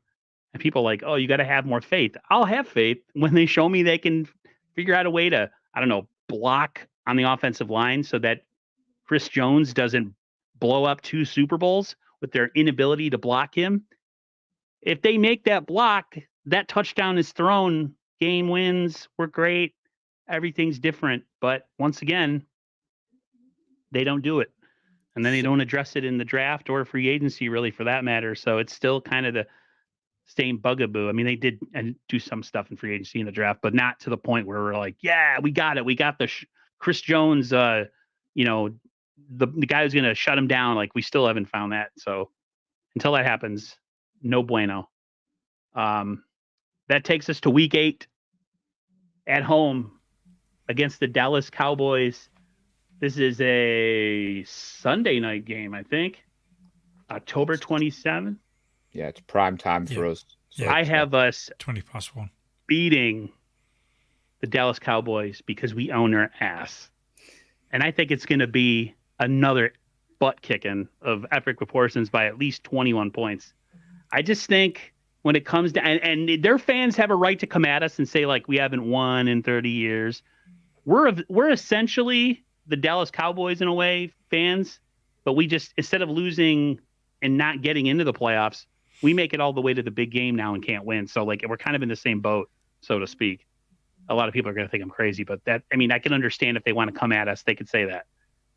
[SPEAKER 1] And people are like, oh, you got to have more faith. I'll have faith when they show me they can figure out a way to, I don't know, block on the offensive line so that Chris Jones doesn't blow up 2 Super Bowls with their inability to block him. If they make that block, that touchdown is thrown, game wins, we're great, everything's different. But once again, they don't do it. And then they don't address it in the draft or free agency, really, for that matter. So it's still kind of the same bugaboo. I mean, they did do some stuff in free agency in the draft, but not to the point where we're like, yeah, we got it. We got the Chris Jones, the guy who's going to shut him down. Like, we still haven't found that. So until that happens, no bueno. That takes us to week 8 at home against the Dallas Cowboys. This is a Sunday night game, I think. October 27th.
[SPEAKER 3] Yeah, it's prime time for us.
[SPEAKER 2] So
[SPEAKER 1] I have us
[SPEAKER 2] 20+1
[SPEAKER 1] beating the Dallas Cowboys because we own their ass. And I think it's going to be another butt kicking of epic proportions by at least 21 points. I just think when it comes to, and their fans have a right to come at us and say, like, we haven't won in 30 years. We're essentially the Dallas Cowboys in a way, fans, but we just, instead of losing and not getting into the playoffs, we make it all the way to the big game now and can't win. So, like, we're kind of in the same boat, so to speak. A lot of people are going to think I'm crazy, but I can understand if they want to come at us, they could say that.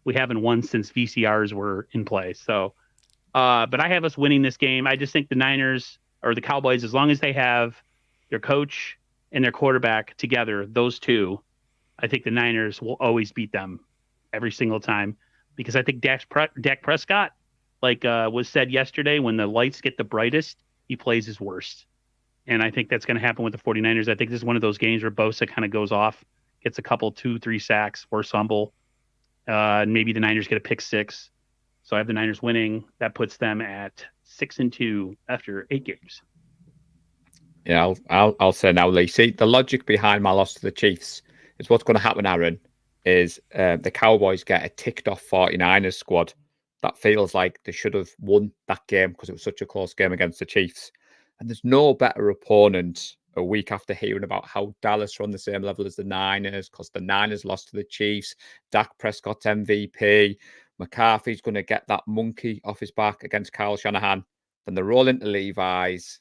[SPEAKER 1] We haven't won since VCRs were in place. So, but I have us winning this game. I just think the Niners or the Cowboys, as long as they have their coach and their quarterback together, those two, I think the Niners will always beat them every single time, because I think Dak Prescott, like was said yesterday, when the lights get the brightest, he plays his worst. And I think that's going to happen with the 49ers. I think this is one of those games where Bosa kind of goes off, gets a couple, 2-3 sacks, force fumble. And maybe the Niners get a pick 6. So I have the Niners winning. That puts them at 6-2 after 8 games.
[SPEAKER 3] Yeah, I'll say now, Lee. See, the logic behind my loss to the Chiefs is what's going to happen, Aaron, is the Cowboys get a ticked off 49ers squad that feels like they should have won that game because it was such a close game against the Chiefs. And there's no better opponent a week after hearing about how Dallas are on the same level as the Niners because the Niners lost to the Chiefs. Dak Prescott's MVP. McCarthy's going to get that monkey off his back against Kyle Shanahan. Then they roll into Levi's.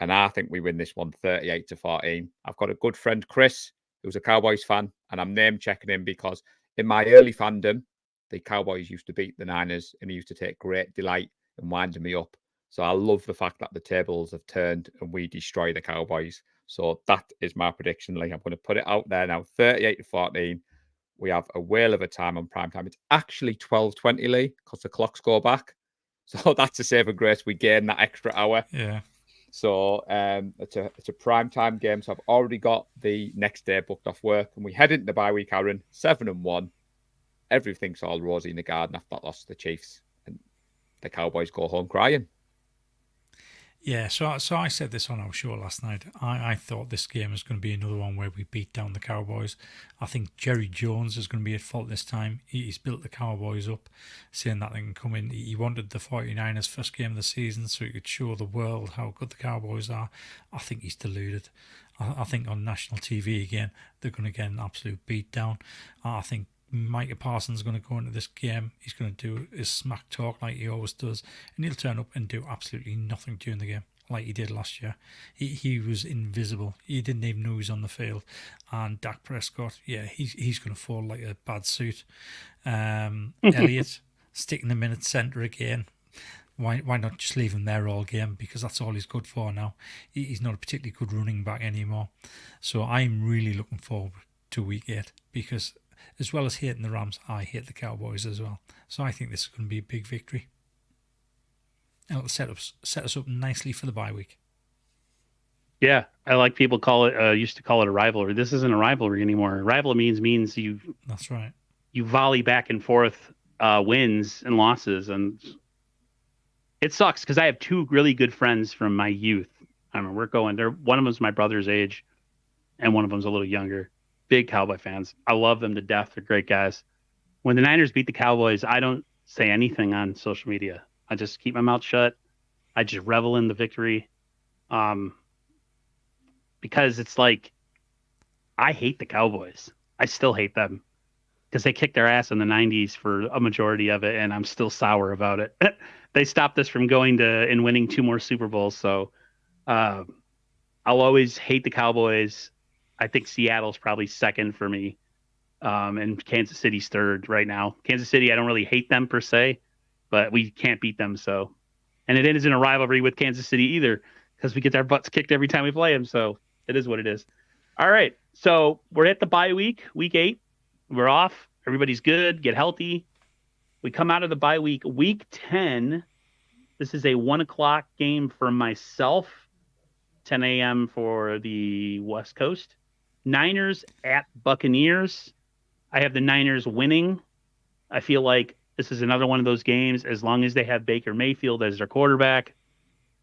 [SPEAKER 3] And I think we win this one 38-14. I've got a good friend, Chris, who's a Cowboys fan, and I'm name checking him because in my early fandom, the Cowboys used to beat the Niners and he used to take great delight in winding me up. So I love the fact that the tables have turned and we destroy the Cowboys. So that is my prediction, Lee. I'm going to put it out there now, 38-14. We have a whale of a time on prime time. It's actually 12:20, Lee, because the clocks go back. So that's a saving grace. We gain that extra hour.
[SPEAKER 2] Yeah.
[SPEAKER 3] So it's a prime time game. So I've already got the next day booked off work, and we head into the bye week, Aaron, 7-1. Everything's all rosy in the garden after that loss to the Chiefs, and the Cowboys go home crying.
[SPEAKER 2] Yeah, so I said this on our show last night. I thought this game was going to be another one where we beat down the Cowboys. I think Jerry Jones is going to be at fault this time. He's built the Cowboys up, saying that they can come in. He wanted the 49ers first game of the season so he could show the world how good the Cowboys are. I think he's deluded. I think on national TV again, they're going to get an absolute beat down. I think Micah Parsons is going to go into this game. He's going to do his smack talk like he always does, and he'll turn up and do absolutely nothing during the game like he did last year. He was invisible. He didn't even know he was on the field. And Dak Prescott, yeah, he's going to fall like a bad suit. Elliott sticking him in at centre again. Why not just leave him there all game? Because that's all he's good for now. He's not a particularly good running back anymore. So I'm really looking forward to week 8 because as well as hating the Rams, I hate the Cowboys as well. So I think this is going to be a big victory. And it'll set us up nicely for the bye week.
[SPEAKER 1] Yeah, I like people used to call it a rivalry. This isn't a rivalry anymore. Rivalry means you.
[SPEAKER 2] That's right.
[SPEAKER 1] You volley back and forth wins and losses, and it sucks because I have two really good friends from my youth. I mean, we're going there. One of them's my brother's age, and one of them's a little younger. Big Cowboy fans. I love them to death. They're great guys. When the Niners beat the Cowboys, I don't say anything on social media. I just keep my mouth shut. I just revel in the victory. Because it's like, I hate the Cowboys. I still hate them because they kicked their ass in the 90s for a majority of it, and I'm still sour about it. They stopped us from going to and winning 2 more Super Bowls. So I'll always hate the Cowboys. I think Seattle's probably second for me. And Kansas City's third right now. Kansas City, I don't really hate them per se, but we can't beat them. So, and it isn't a rivalry with Kansas City either because we get our butts kicked every time we play them. So it is what it is. All right. So we're at the bye week 8. We're off. Everybody's good. Get healthy. We come out of the bye week 10. This is a 1:00 game for myself, 10 a.m. for the West Coast. Niners at Buccaneers. I have the Niners winning. I feel like this is another one of those games. As long as they have Baker Mayfield as their quarterback,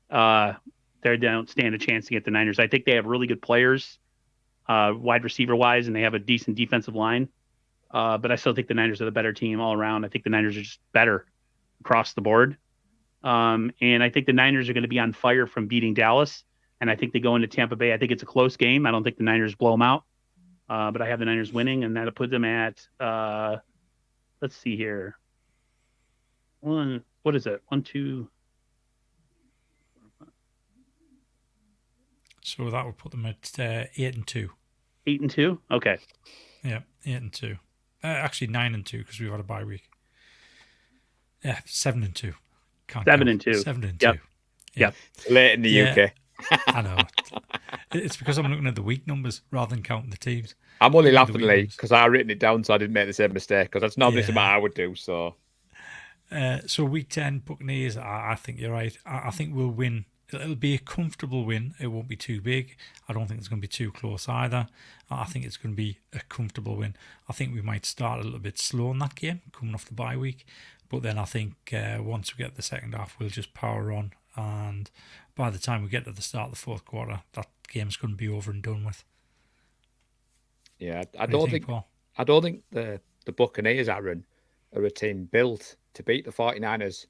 [SPEAKER 1] they don't stand a chance to get the Niners. I think they have really good players, wide receiver wise, and they have a decent defensive line. But I still think the Niners are the better team all around. I think the Niners are just better across the board. And I think the Niners are going to be on fire from beating Dallas. And I think they go into Tampa Bay. I think it's a close game. I don't think the Niners blow them out. But I have the Niners winning, and that'll put them at, let's see here. What is it? 1, 2.
[SPEAKER 2] So that would put them at 8-2.
[SPEAKER 1] 8-2? Okay.
[SPEAKER 2] Yeah, 8-2. Actually, 9-2 because we've had a bye week. Yeah, 7-2.
[SPEAKER 1] 7-2.
[SPEAKER 2] 7-2.
[SPEAKER 1] Yep.
[SPEAKER 2] Yeah.
[SPEAKER 3] Late in the UK.
[SPEAKER 2] I know. It's because I'm looking at the week numbers rather than counting the teams.
[SPEAKER 3] I'm only laughing, Lee, because I've written it down so I didn't make the same mistake, because that's normally something I would do. So
[SPEAKER 2] week 10, Buccaneers, I think you're right. I think we'll win. It'll be a comfortable win. It won't be too big. I don't think it's going to be too close either. I think it's going to be a comfortable win. I think we might start a little bit slow in that game, coming off the bye week. But then I think once we get the second half, we'll just power on. And by the time we get to the start of the fourth quarter, that game's going to be over and done with.
[SPEAKER 3] Yeah, I don't think the Buccaneers, Aaron, are a team built to beat the 49ers.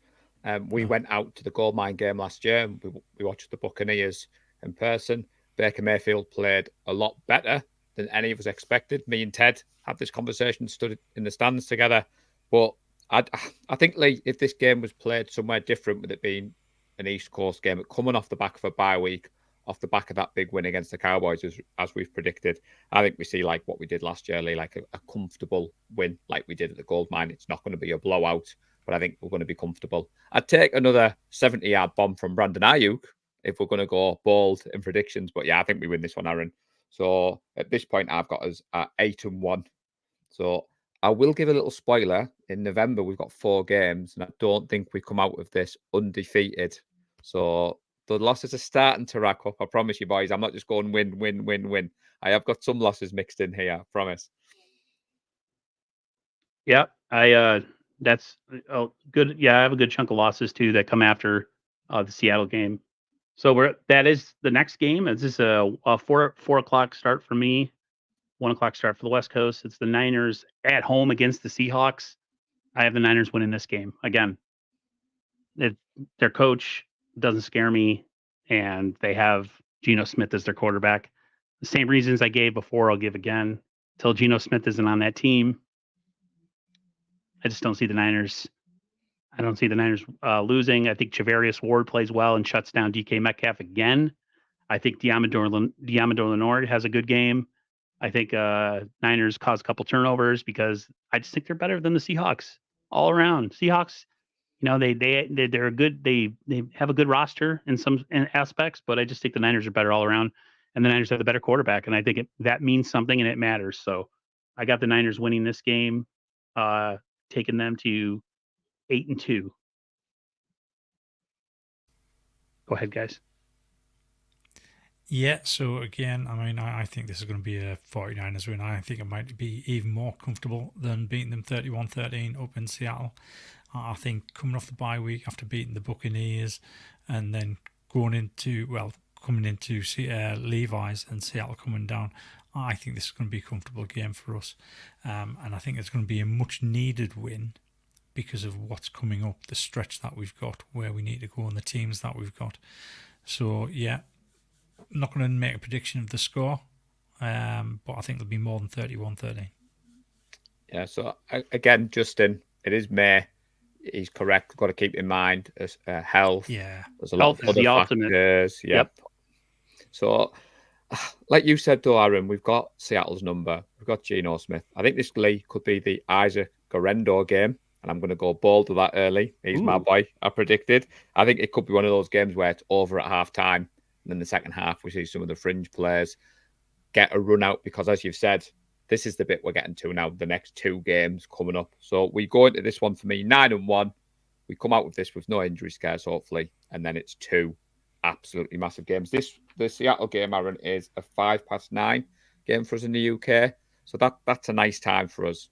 [SPEAKER 3] We went out to the Goldmine game last year and we watched the Buccaneers in person. Baker Mayfield played a lot better than any of us expected. Me and Ted had this conversation, stood in the stands together. But I think, Lee, if this game was played somewhere different, with it being an East Coast game, coming off the back of a bye week, off the back of that big win against the Cowboys, as we've predicted, I think we see like what we did last year, Lee, like a comfortable win like we did at the Goldmine. It's not going to be a blowout, but I think we're going to be comfortable. I'd take another 70-yard bomb from Brandon Ayuk if we're going to go bold in predictions. But yeah, I think we win this one, Aaron. So at this point, I've got us at 8-1. So I will give a little spoiler. In November, we've got 4 games, and I don't think we come out of this undefeated. So the losses are starting to rack up. I promise you, boys. I'm not just going win, win, win, win. I have got some losses mixed in here. I promise.
[SPEAKER 1] Yeah, that's good. Yeah, I have a good chunk of losses too that come after the Seattle game. So that is the next game. This is a 4 o'clock start for me, 1 o'clock start for the West Coast. It's the Niners at home against the Seahawks. I have the Niners winning this game again. Their coach doesn't scare me, and they have Geno Smith as their quarterback. The same reasons I gave before, I'll give again. Till Geno Smith isn't on that team, I just don't see the Niners. I don't see the Niners losing. I think Javarius Ward plays well and shuts down DK Metcalf again. I think Diamador Lenore has a good game. I think Niners cause a couple turnovers because I just think they're better than the Seahawks all around. Seahawks, You know, they're a good they have a good roster in some aspects, but I just think the Niners are better all around, and the Niners have the better quarterback, and I think that means something and it matters. So I got the Niners winning this game, taking them to 8-2. Go ahead, guys.
[SPEAKER 2] Yeah, so again, I mean, I think this is going to be a 49ers win. I think it might be even more comfortable than beating them 31-13 up in Seattle. I think coming off the bye week after beating the Buccaneers and then coming into Levi's and Seattle coming down, I think this is going to be a comfortable game for us. And I think it's going to be a much needed win because of what's coming up, the stretch that we've got, where we need to go and the teams that we've got. So, yeah, I'm not going to make a prediction of the score, but I think there'll be more than 31-13.
[SPEAKER 3] Yeah, so again, Justin, it is May. He's correct. We've got to keep in mind health.
[SPEAKER 2] Yeah.
[SPEAKER 3] There's a lot of other factors. Yep. So, like you said, though, Aaron, we've got Seattle's number. We've got Geno Smith. I think this could be the Isaac Guerrero game, and I'm going to go bold with that early. He's my boy, I predicted. I think it could be one of those games where it's over at halftime, and then the second half we see some of the fringe players get a run out because, as you've said, this is the bit we're getting to now, the next two games coming up. So we go into this one for me, 9-1. We come out with this with no injury scares, hopefully, and then it's two absolutely massive games. The Seattle game, Aaron, is a 9:05 game for us in the UK. So that's a nice time for us,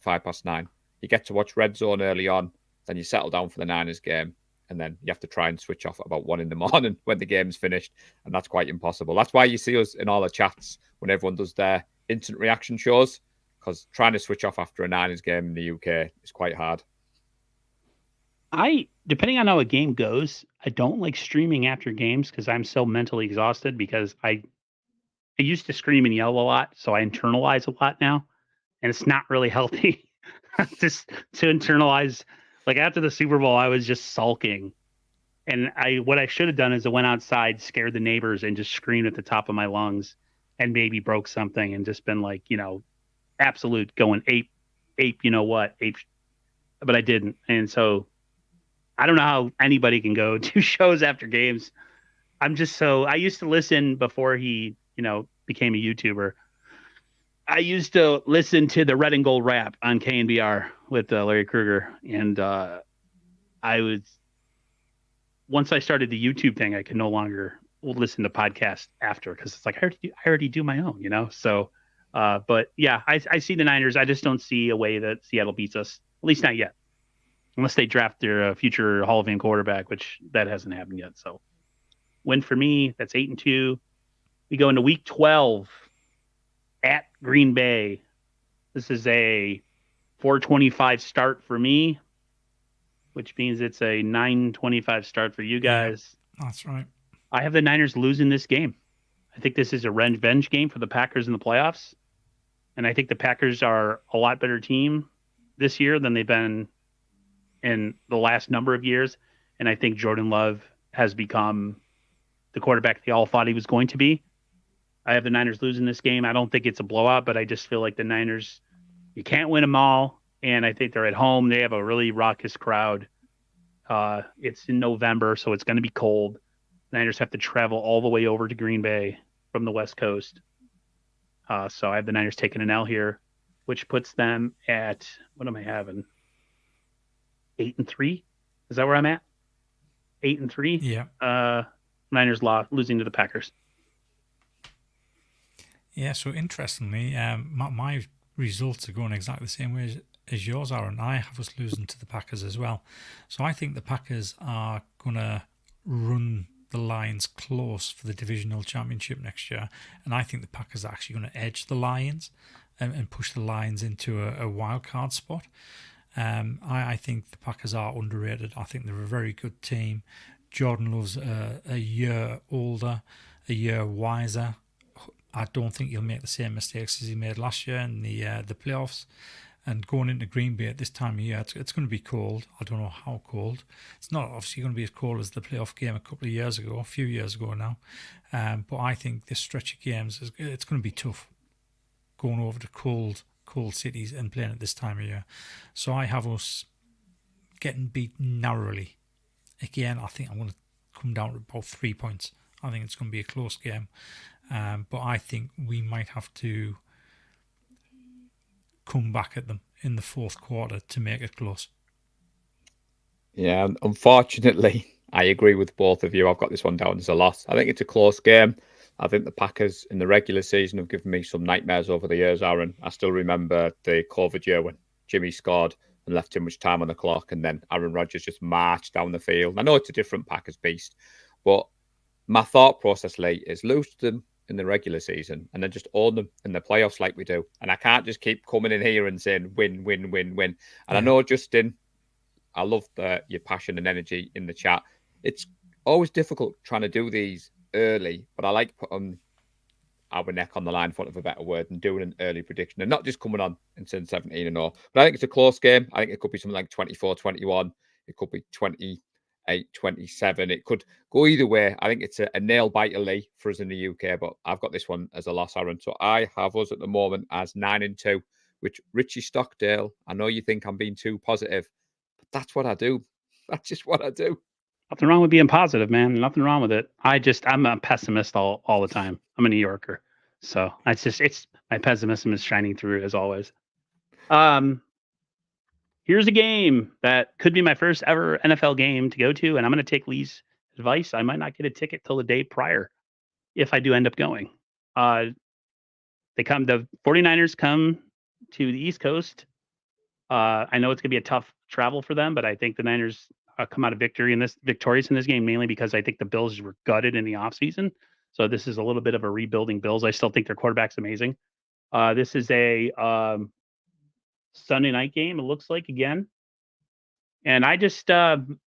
[SPEAKER 3] 9:05. You get to watch Red Zone early on, then you settle down for the Niners game, and then you have to try and switch off at about 1 a.m. when the game's finished, and that's quite impossible. That's why you see us in all the chats when everyone does their instant reaction shows, because trying to switch off after a Niners game in the UK is quite hard.
[SPEAKER 1] Depending on how a game goes, I don't like streaming after games because I'm so mentally exhausted because I used to scream and yell a lot, so I internalize a lot now, and it's not really healthy just to internalize. Like after the Super Bowl, I was just sulking, and what I should have done is I went outside, scared the neighbors, and just screamed at the top of my lungs, and maybe broke something, and just been like, absolute going ape, ape. But I didn't, and so I don't know how anybody can go to shows after games. I used to listen before he, became a YouTuber. I used to listen to the Red and Gold Rap on KNBR with Larry Krueger. And once I started the YouTube thing, I could no longer listen to podcasts after because it's like, I already do my own, So, but yeah, I see the Niners. I just don't see a way that Seattle beats us, at least not yet. Unless they draft their future Hall of Fame quarterback, which that hasn't happened yet. So win for me, that's 8-2. We go into week 12 at Green Bay. This is a 4:25 start for me, which means it's a 9:25 start for you guys.
[SPEAKER 2] Yeah, that's right.
[SPEAKER 1] I have the Niners losing this game. I think this is a revenge game for the Packers in the playoffs. And I think the Packers are a lot better team this year than they've been in the last number of years. And I think Jordan Love has become the quarterback they all thought he was going to be. I have the Niners losing this game. I don't think it's a blowout, but I just feel like the Niners, you can't win them all. And I think they're at home. They have a really raucous crowd. It's in November, so it's going to be cold. The Niners have to travel all the way over to Green Bay from the West Coast. So I have the Niners taking an L here, which puts them at, what am I having? 8-3. Is that where I'm at? 8-3.
[SPEAKER 2] Yeah.
[SPEAKER 1] Niners losing to the Packers.
[SPEAKER 2] Yeah. So interestingly, my results are going exactly the same way as yours are, and I have us losing to the Packers as well. So I think the Packers are going to run the Lions close for the divisional championship next year, and I think the Packers are actually going to edge the Lions and push the Lions into a wild card spot. I think the Packers are underrated. I think they're a very good team. Jordan Love's a year older, a year wiser. I don't think he'll make the same mistakes as he made last year in the playoffs. And going into Green Bay at this time of year, it's going to be cold. I don't know how cold. It's not obviously going to be as cold as the playoff game a few years ago now. But I think this stretch of games, it's going to be tough going over to cold cities and playing at this time of year. So I have us getting beat narrowly. Again, I think I'm going to come down to about 3 points. I think it's going to be a close game. But I think we might have to come back at them in the fourth quarter to make it close.
[SPEAKER 3] Yeah, unfortunately, I agree with both of you. I've got this one down as a loss. I think it's a close game. I think the Packers in the regular season have given me some nightmares over the years, Aaron. I still remember the COVID year when Jimmy scored and left too much time on the clock, and then Aaron Rodgers just marched down the field. I know it's a different Packers beast, but my thought process, Lee, is lose them in the regular season and then just own them in the playoffs like we do. And I can't just keep coming in here and saying win, win, win, win. And I know, Justin, I love your passion and energy in the chat. It's always difficult trying to do these early, but I like putting our neck on the line, for want of a better word, and doing an early prediction and not just coming on and saying 17 and all. But I think it's a close game. I think it could be something like 24-21. It could be 28-27. It could go either way. I think it's a nail biter, Lee, for us in the UK, but I've got this one as a loss, Aaron. So I have us at the moment as 9-2, which Richie Stockdale, I know you think I'm being too positive, but that's what I do. That's just what I do.
[SPEAKER 1] Nothing wrong with being positive, man. Nothing wrong with it. I'm a pessimist all the time. I'm a New Yorker. So it's my pessimism is shining through as always. Here's a game that could be my first ever NFL game to go to, and I'm going to take Lee's advice. I might not get a ticket till the day prior if I do end up going. The 49ers come to the East Coast. I know it's going to be a tough travel for them, but I think the Niners come out of victorious in this game, mainly because I think the Bills were gutted in the offseason. So this is a little bit of a rebuilding Bills. I still think their quarterback's amazing. This is a Sunday night game, it looks like, again. And I just think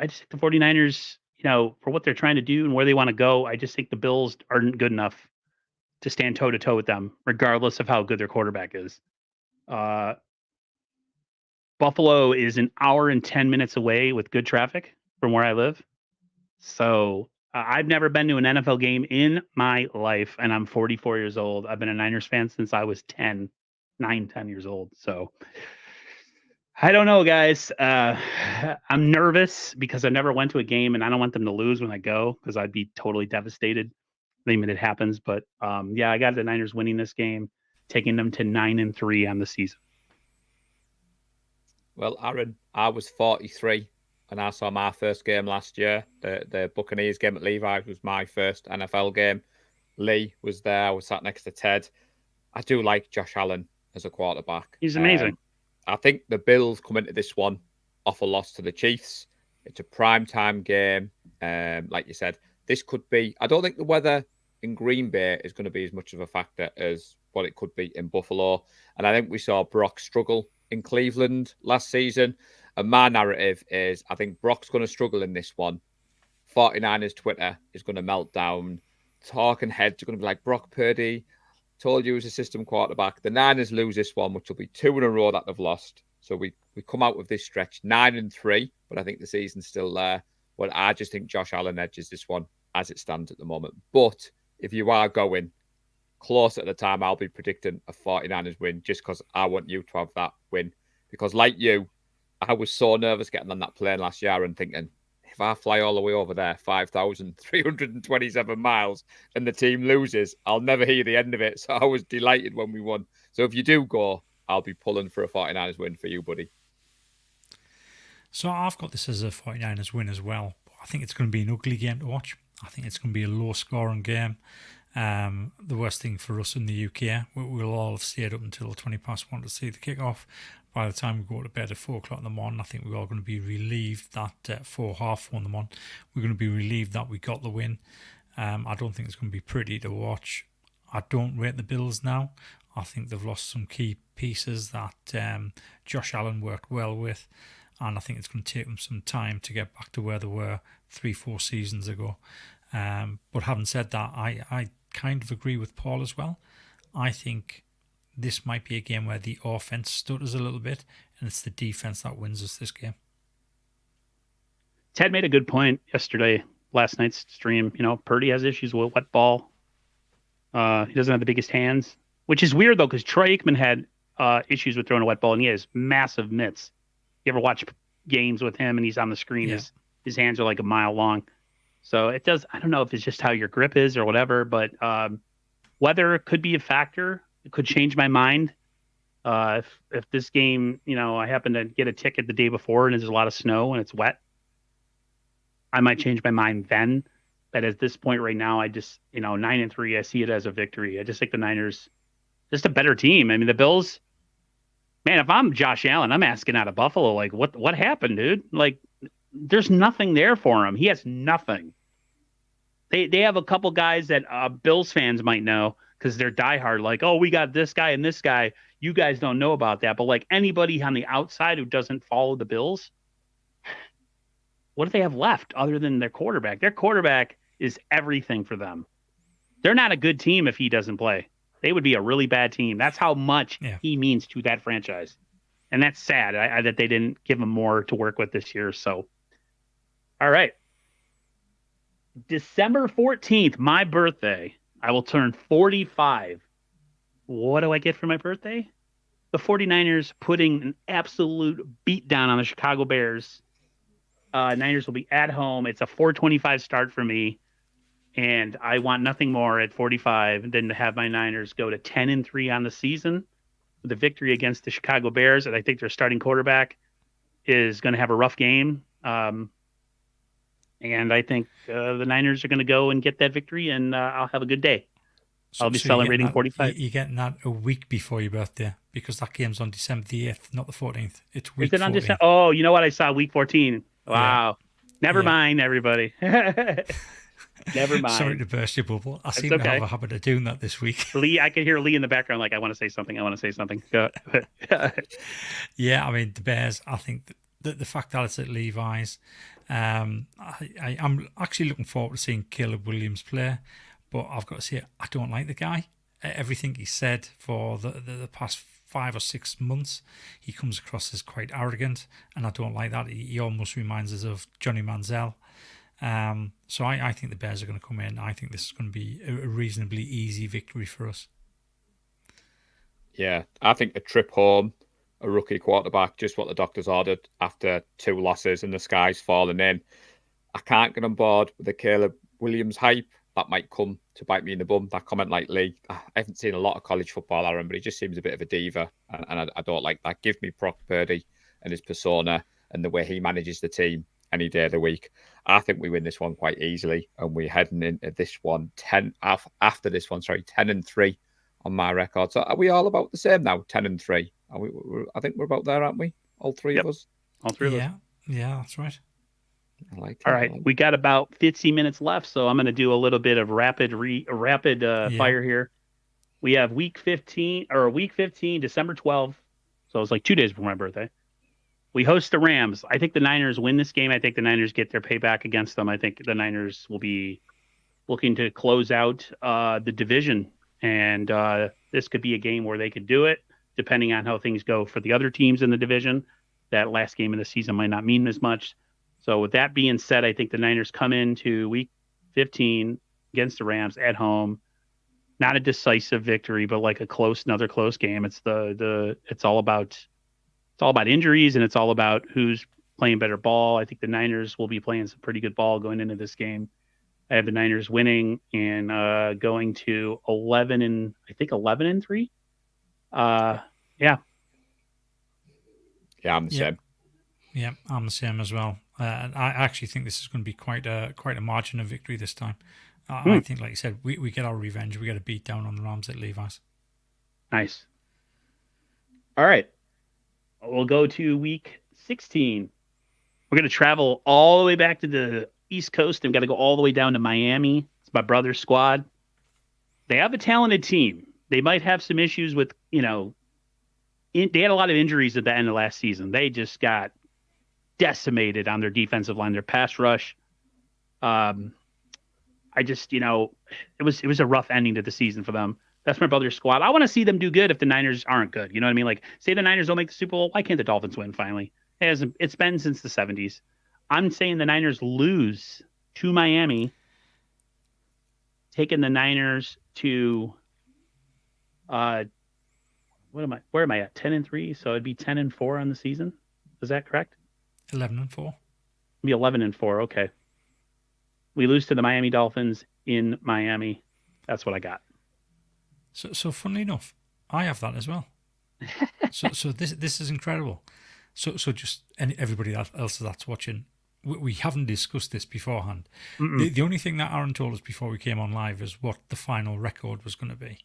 [SPEAKER 1] the 49ers, for what they're trying to do and where they want to go, I just think the Bills aren't good enough to stand toe-to-toe with them, regardless of how good their quarterback is. Buffalo is an hour and 10 minutes away with good traffic from where I live. So I've never been to an NFL game in my life, and I'm 44 years old. I've been a Niners fan since I was 10 years old. So I don't know, guys. I'm nervous because I never went to a game, and I don't want them to lose when I go because I'd be totally devastated the minute it happens. But I got the Niners winning this game, taking them to 9-3 on the season.
[SPEAKER 3] Well, Aaron, I was 43 and I saw my first game last year. The Buccaneers game at Levi's was my first NFL game. Lee was there. I was sat next to Ted. I do like Josh Allen as a quarterback.
[SPEAKER 1] He's amazing.
[SPEAKER 3] I think the Bills come into this one off a loss to the Chiefs. It's a primetime game. Like you said, this could be... I don't think the weather in Green Bay is going to be as much of a factor as what it could be in Buffalo. And I think we saw Brock struggle in Cleveland last season. And my narrative is I think Brock's going to struggle in this one. 49ers Twitter is going to melt down. Talking heads are going to be like, Brock Purdy, told you he was a system quarterback. The Niners lose this one, which will be 2 in a row that they've lost. So we come out with this stretch 9-3, but I think the season's still there. But I just think Josh Allen edges this one as it stands at the moment. But if you are going close at the time, I'll be predicting a 49ers win just because I want you to have that win. Because like you, I was so nervous getting on that plane last year and thinking, if I fly all the way over there, 5,327 miles, and the team loses, I'll never hear the end of it. So I was delighted when we won. So if you do go, I'll be pulling for a 49ers win for you, buddy.
[SPEAKER 2] So I've got this as a 49ers win as well. I think it's going to be an ugly game to watch. I think it's going to be a low-scoring game. The worst thing for us in the UK, we'll all have stayed up until 20 past 1 to see the kick-off. By the time we go to bed at 4 o'clock in the morning, I think we're all going to be relieved that 4 half 1 in the morning, we're going to be relieved that we got the win. I don't think it's going to be pretty to watch. I don't rate the Bills now. I think they've lost some key pieces that Josh Allen worked well with, and I think it's going to take them some time to get back to where they were 3-4 seasons ago. But having said that, I kind of agree with Paul as well. I think this might be a game where the offense stutters a little bit, and it's the defense that wins us this game.
[SPEAKER 1] Ted made a good point last night's stream. Purdy has issues with wet ball. He doesn't have the biggest hands, which is weird, though, because Troy Aikman had issues with throwing a wet ball, and he has massive mitts. You ever watch games with him and he's on the screen?
[SPEAKER 2] Yeah.
[SPEAKER 1] His hands are like a mile long. So it does. I don't know if it's just how your grip is or whatever, but weather could be a factor. It could change my mind. If this game, I happen to get a ticket the day before and there's a lot of snow and it's wet, I might change my mind then. But at this point right now, I just 9-3, I see it as a victory. I just think the Niners just a better team. I mean, the Bills, man, if I'm Josh Allen, I'm asking out of Buffalo, like what happened, dude? Like there's nothing there for him. He has nothing. They have a couple guys that Bills fans might know because they're diehard, like, oh, we got this guy and this guy. You guys don't know about that. But like anybody on the outside who doesn't follow the Bills, what do they have left other than their quarterback? Their quarterback is everything for them. They're not a good team if he doesn't play. They would be a really bad team. That's how much he means to that franchise. And that's sad that they didn't give him more to work with this year. So, all right. December 14th, my birthday, I will turn 45. What do I get for my birthday? The 49ers putting an absolute beatdown on the Chicago Bears. Niners will be at home. It's a 4:25 start for me. And I want nothing more at 45 than to have my Niners go to 10-3 on the season with a victory against the Chicago Bears. And I think their starting quarterback is going to have a rough game. And I think the Niners are going to go and get that victory, and I'll have a good day. I'll be celebrating 45.
[SPEAKER 2] You're getting that a week before your birthday because that game's on December the 8th, not the 14th. It's week 14. Is it on December?
[SPEAKER 1] Oh, you know what? I saw week 14. Wow. Yeah. Never mind, everybody. Never mind.
[SPEAKER 2] Sorry to burst your bubble. I seem to have a habit of doing that this week.
[SPEAKER 1] Lee, I can hear Lee in the background like, I want to say something.
[SPEAKER 2] Yeah, I mean, the Bears, I think the fact that it's at Levi's, I'm actually looking forward to seeing Caleb Williams play, but I've got to say, I don't like the guy. Everything he said for the past 5 or 6 months, he comes across as quite arrogant, and I don't like that. He almost reminds us of Johnny Manziel. So I think the Bears are going to come in. I think this is going to be a reasonably easy victory for us.
[SPEAKER 3] Yeah, I think a trip home, a rookie quarterback, just what the doctors ordered after 2 losses and the sky's falling in. I can't get on board with the Caleb Williams hype. That might come to bite me in the bum, that comment like Lee. I haven't seen a lot of college football, Aaron, but he just seems a bit of a diva, and I don't like that. Give me Brock Purdy and his persona and the way he manages the team any day of the week. I think we win this one quite easily, and we're heading into this one 10-3 on my record. So are we all about the same now? 10-3. I think we're about there, aren't we? All three of us.
[SPEAKER 1] All three of us.
[SPEAKER 2] Yeah, that's right.
[SPEAKER 3] I like it.
[SPEAKER 1] All right, we got about 15 minutes left, so I'm going to do a little bit of rapid fire here. We have week 15, December 12th. So it's like 2 days before my birthday. We host the Rams. I think the Niners win this game. I think the Niners get their payback against them. I think the Niners will be looking to close out the division, and this could be a game where they could do it, depending on how things go for the other teams in the division. That last game of the season might not mean as much. So with that being said, I think the Niners come into week 15 against the Rams at home. Not a decisive victory, but like another close game. It's it's all about injuries, and it's all about who's playing better ball. I think the Niners will be playing some pretty good ball going into this game. I have the Niners winning and going to 11-3. Yeah.
[SPEAKER 3] Yeah, I'm the same.
[SPEAKER 2] Yeah, I'm the same as well. And I actually think this is going to be quite a margin of victory this time. I think, like you said, we get our revenge. We get a beat down on the Rams at Levi's.
[SPEAKER 1] Nice. All right. We'll go to week 16. We're going to travel all the way back to the East Coast, and we've got to go all the way down to Miami. It's my brother's squad. They have a talented team. They might have some issues with, they had a lot of injuries at the end of last season. They just got decimated on their defensive line, their pass rush. It was a rough ending to the season for them. That's my brother's squad. I want to see them do good if the Niners aren't good. You know what I mean? Like, say the Niners don't make the Super Bowl. Why can't the Dolphins win finally? It's been since the 70s. I'm saying the Niners lose to Miami, taking the Niners to where am I at? 10-3, so it'd be 10-4 on the season. Is that correct?
[SPEAKER 2] 11-4.
[SPEAKER 1] Be 11-4. Okay. We lose to the Miami Dolphins in Miami. That's what I got.
[SPEAKER 2] So funnily enough, I have that as well. so this is incredible. So just everybody else that's watching, we haven't discussed this beforehand. The only thing that Aaron told us before we came on live is what the final record was going to be,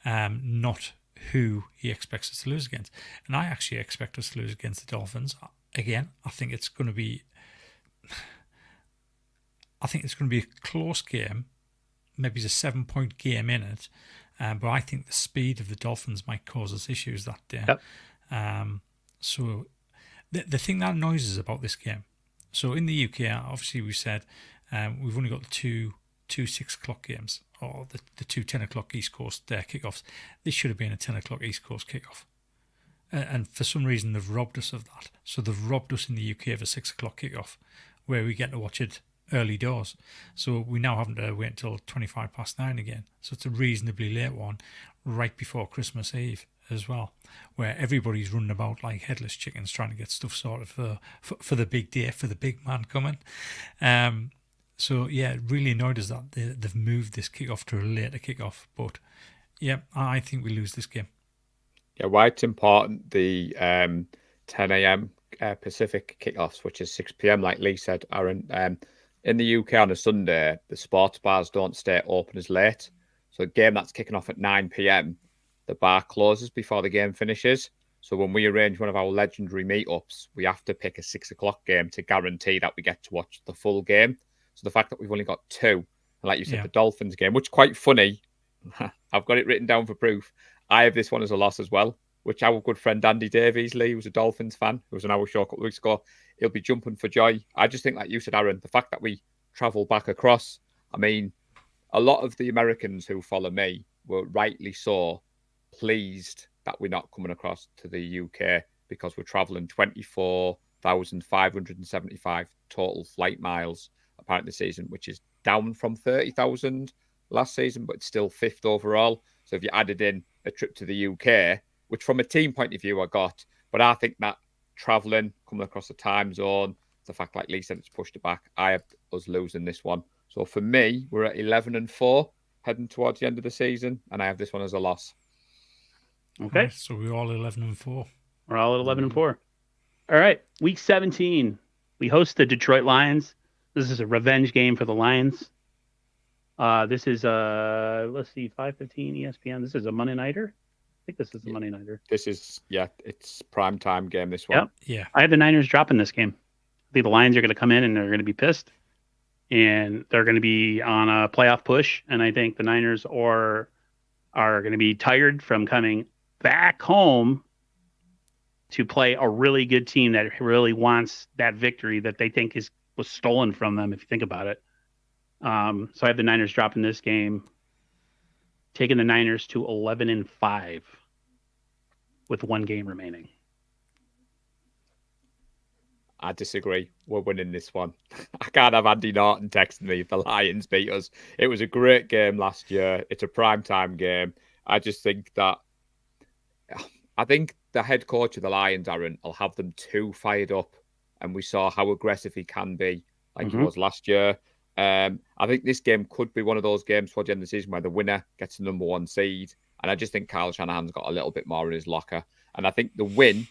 [SPEAKER 2] not who he expects us to lose against. And I actually expect us to lose against the Dolphins. Again, I think it's going to be a close game. Maybe it's a 7-point game in it. But I think the speed of the Dolphins might cause us issues that day.
[SPEAKER 1] Yep.
[SPEAKER 2] So the thing that annoys us about this game, so in the UK, obviously we said we've only got the two 6 o'clock games, or the two 10 o'clock East Coast kickoffs. This should have been a 10 o'clock East Coast kickoff. And for some reason, they've robbed us of that. So they've robbed us in the UK of a 6 o'clock kickoff, where we get to watch it early doors. So we now haven't to wait until 25 past 9 again. So it's a reasonably late one, right before Christmas Eve as well, where everybody's running about like headless chickens trying to get stuff sorted for the big day, for the big man coming. So yeah, it really annoyed us that they've moved this kickoff to a later kickoff. But yeah, I think we lose this game.
[SPEAKER 3] Yeah, why it's important, the 10 a.m. Pacific kickoffs, which is 6 p.m. like Lee said, Aaron. In the UK on a Sunday, the sports bars don't stay open as late. So a game that's kicking off at 9 p.m, the bar closes before the game finishes. So when we arrange one of our legendary meetups, we have to pick a 6 o'clock game to guarantee that we get to watch the full game. So the fact that we've only got 2, and like you said, the Dolphins game, which is quite funny, I've got it written down for proof. I have this one as a loss as well, which our good friend Andy Davies, Lee, who's a Dolphins fan, who was on our show a couple of weeks ago, he'll be jumping for joy. I just think, like you said, Aaron, the fact that we travel back across, I mean, a lot of the Americans who follow me were rightly so pleased that we're not coming across to the UK, because we're travelling 24,575 total flight miles apparently this season, which is down from 30,000 last season, but it's still 5th overall. So if you added in a trip to the UK, which from a team point of view I got, but I think that travelling, coming across the time zone, the fact, like Lee said, it's pushed it back, I have us losing this one. So for me, we're at 11-4 heading towards the end of the season, and I have this one as a loss.
[SPEAKER 1] Okay.
[SPEAKER 2] Right, so we're all 11-4.
[SPEAKER 1] We're all at 11-4. All right. Week 17, we host the Detroit Lions. This is a revenge game for the Lions. This is let's see, 5:15 ESPN. This is a Monday nighter. I think this is a Monday nighter.
[SPEAKER 3] This is, it's prime time game, this one.
[SPEAKER 1] Yep.
[SPEAKER 2] Yeah.
[SPEAKER 1] I have the Niners dropping this game. I think the Lions are going to come in and they're going to be pissed. And they're going to be on a playoff push. And I think the Niners are going to be tired from coming back home to play a really good team that really wants that victory that they think was stolen from them, if you think about it. So I have the Niners dropping this game, taking the Niners to 11-5 with 1 game remaining.
[SPEAKER 3] I disagree. We're winning this one. I can't have Andy Norton texting me if the Lions beat us. It was a great game last year. It's a primetime game. I just think that the head coach of the Lions, Aaron, will have them too fired up. And we saw how aggressive he can be, like he was last year. I think this game could be one of those games towards the end of the season where the winner gets the number 1 seed. And I just think Kyle Shanahan's got a little bit more in his locker. And I think the win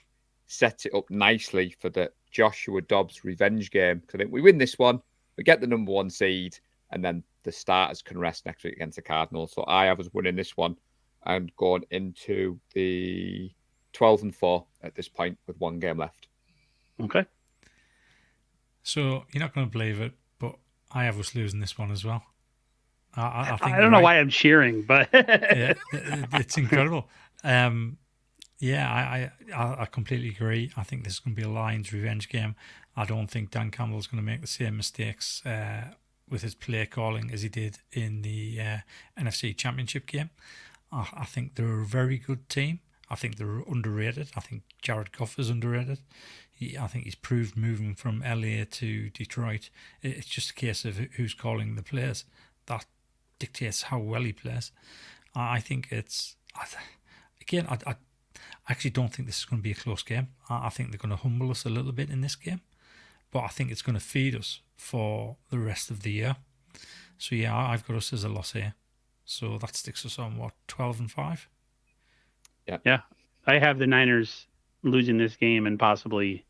[SPEAKER 3] sets it up nicely for the Joshua Dobbs revenge game. Because I think we win this one, we get the number 1 seed, and then the starters can rest next week against the Cardinals. So I have us winning this one and going into the 12-4 at this point with 1 game left.
[SPEAKER 1] Okay.
[SPEAKER 2] So you're not going to believe it, but I have us losing this one as well. I think
[SPEAKER 1] I don't know why I'm cheering, but
[SPEAKER 2] yeah, it's incredible. Yeah, I completely agree. I think this is going to be a Lions revenge game. I don't think Dan Campbell's going to make the same mistakes with his play calling as he did in the NFC Championship game. I think they're a very good team. I think they're underrated. I think Jared Goff is underrated. I think he's proved moving from LA to Detroit. It's just a case of who's calling the plays. That dictates how well he plays. I think it's... Again, I actually don't think this is going to be a close game. I think they're going to humble us a little bit in this game, but I think it's going to feed us for the rest of the year. So yeah, I've got us as a loss here. So that sticks us on what, 12-5?
[SPEAKER 1] Yeah. I have the Niners losing this game and possibly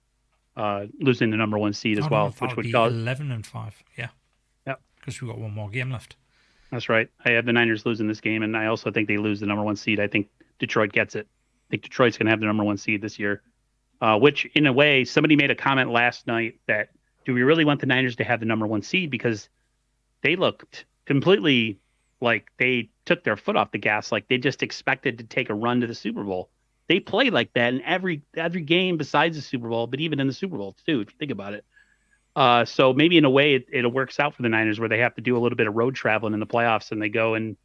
[SPEAKER 1] losing the number 1 seed as well,
[SPEAKER 2] that
[SPEAKER 1] which
[SPEAKER 2] would be
[SPEAKER 1] cause
[SPEAKER 2] 11-5. Yeah.
[SPEAKER 1] Yep.
[SPEAKER 2] Because we've got one more game left.
[SPEAKER 1] That's right. I have the Niners losing this game, and I also think they lose the number 1 seed. I think Detroit gets it. I think Detroit's going to have the number 1 seed this year, which in a way, somebody made a comment last night that, do we really want the Niners to have the number 1 seed? Because they looked completely like they took their foot off the gas, like they just expected to take a run to the Super Bowl. They play like that in every game besides the Super Bowl, but even in the Super Bowl too, if you think about it. So maybe in a way it works out for the Niners where they have to do a little bit of road traveling in the playoffs and they go and,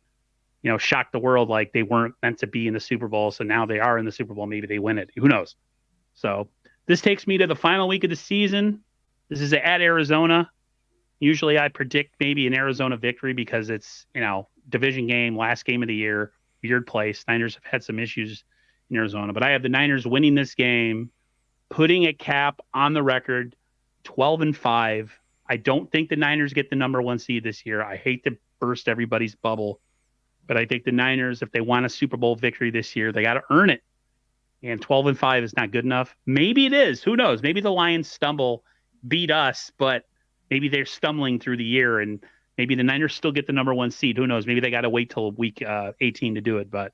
[SPEAKER 1] shock the world like they weren't meant to be in the Super Bowl. So now they are in the Super Bowl. Maybe they win it. Who knows? So this takes me to the final week of the season. This is at Arizona. Usually I predict maybe an Arizona victory because it's, division game, last game of the year, weird place. Niners have had some issues in Arizona, but I have the Niners winning this game, putting a cap on the record, 12-5. I don't think the Niners get the number 1 seed this year. I hate to burst everybody's bubble, but I think the Niners, if they want a Super Bowl victory this year, they got to earn it. And 12-5 is not good enough. Maybe it is. Who knows? Maybe the Lions stumble, beat us, but maybe they're stumbling through the year, and maybe the Niners still get the number 1 seed. Who knows? Maybe they got to wait till week 18 to do it. But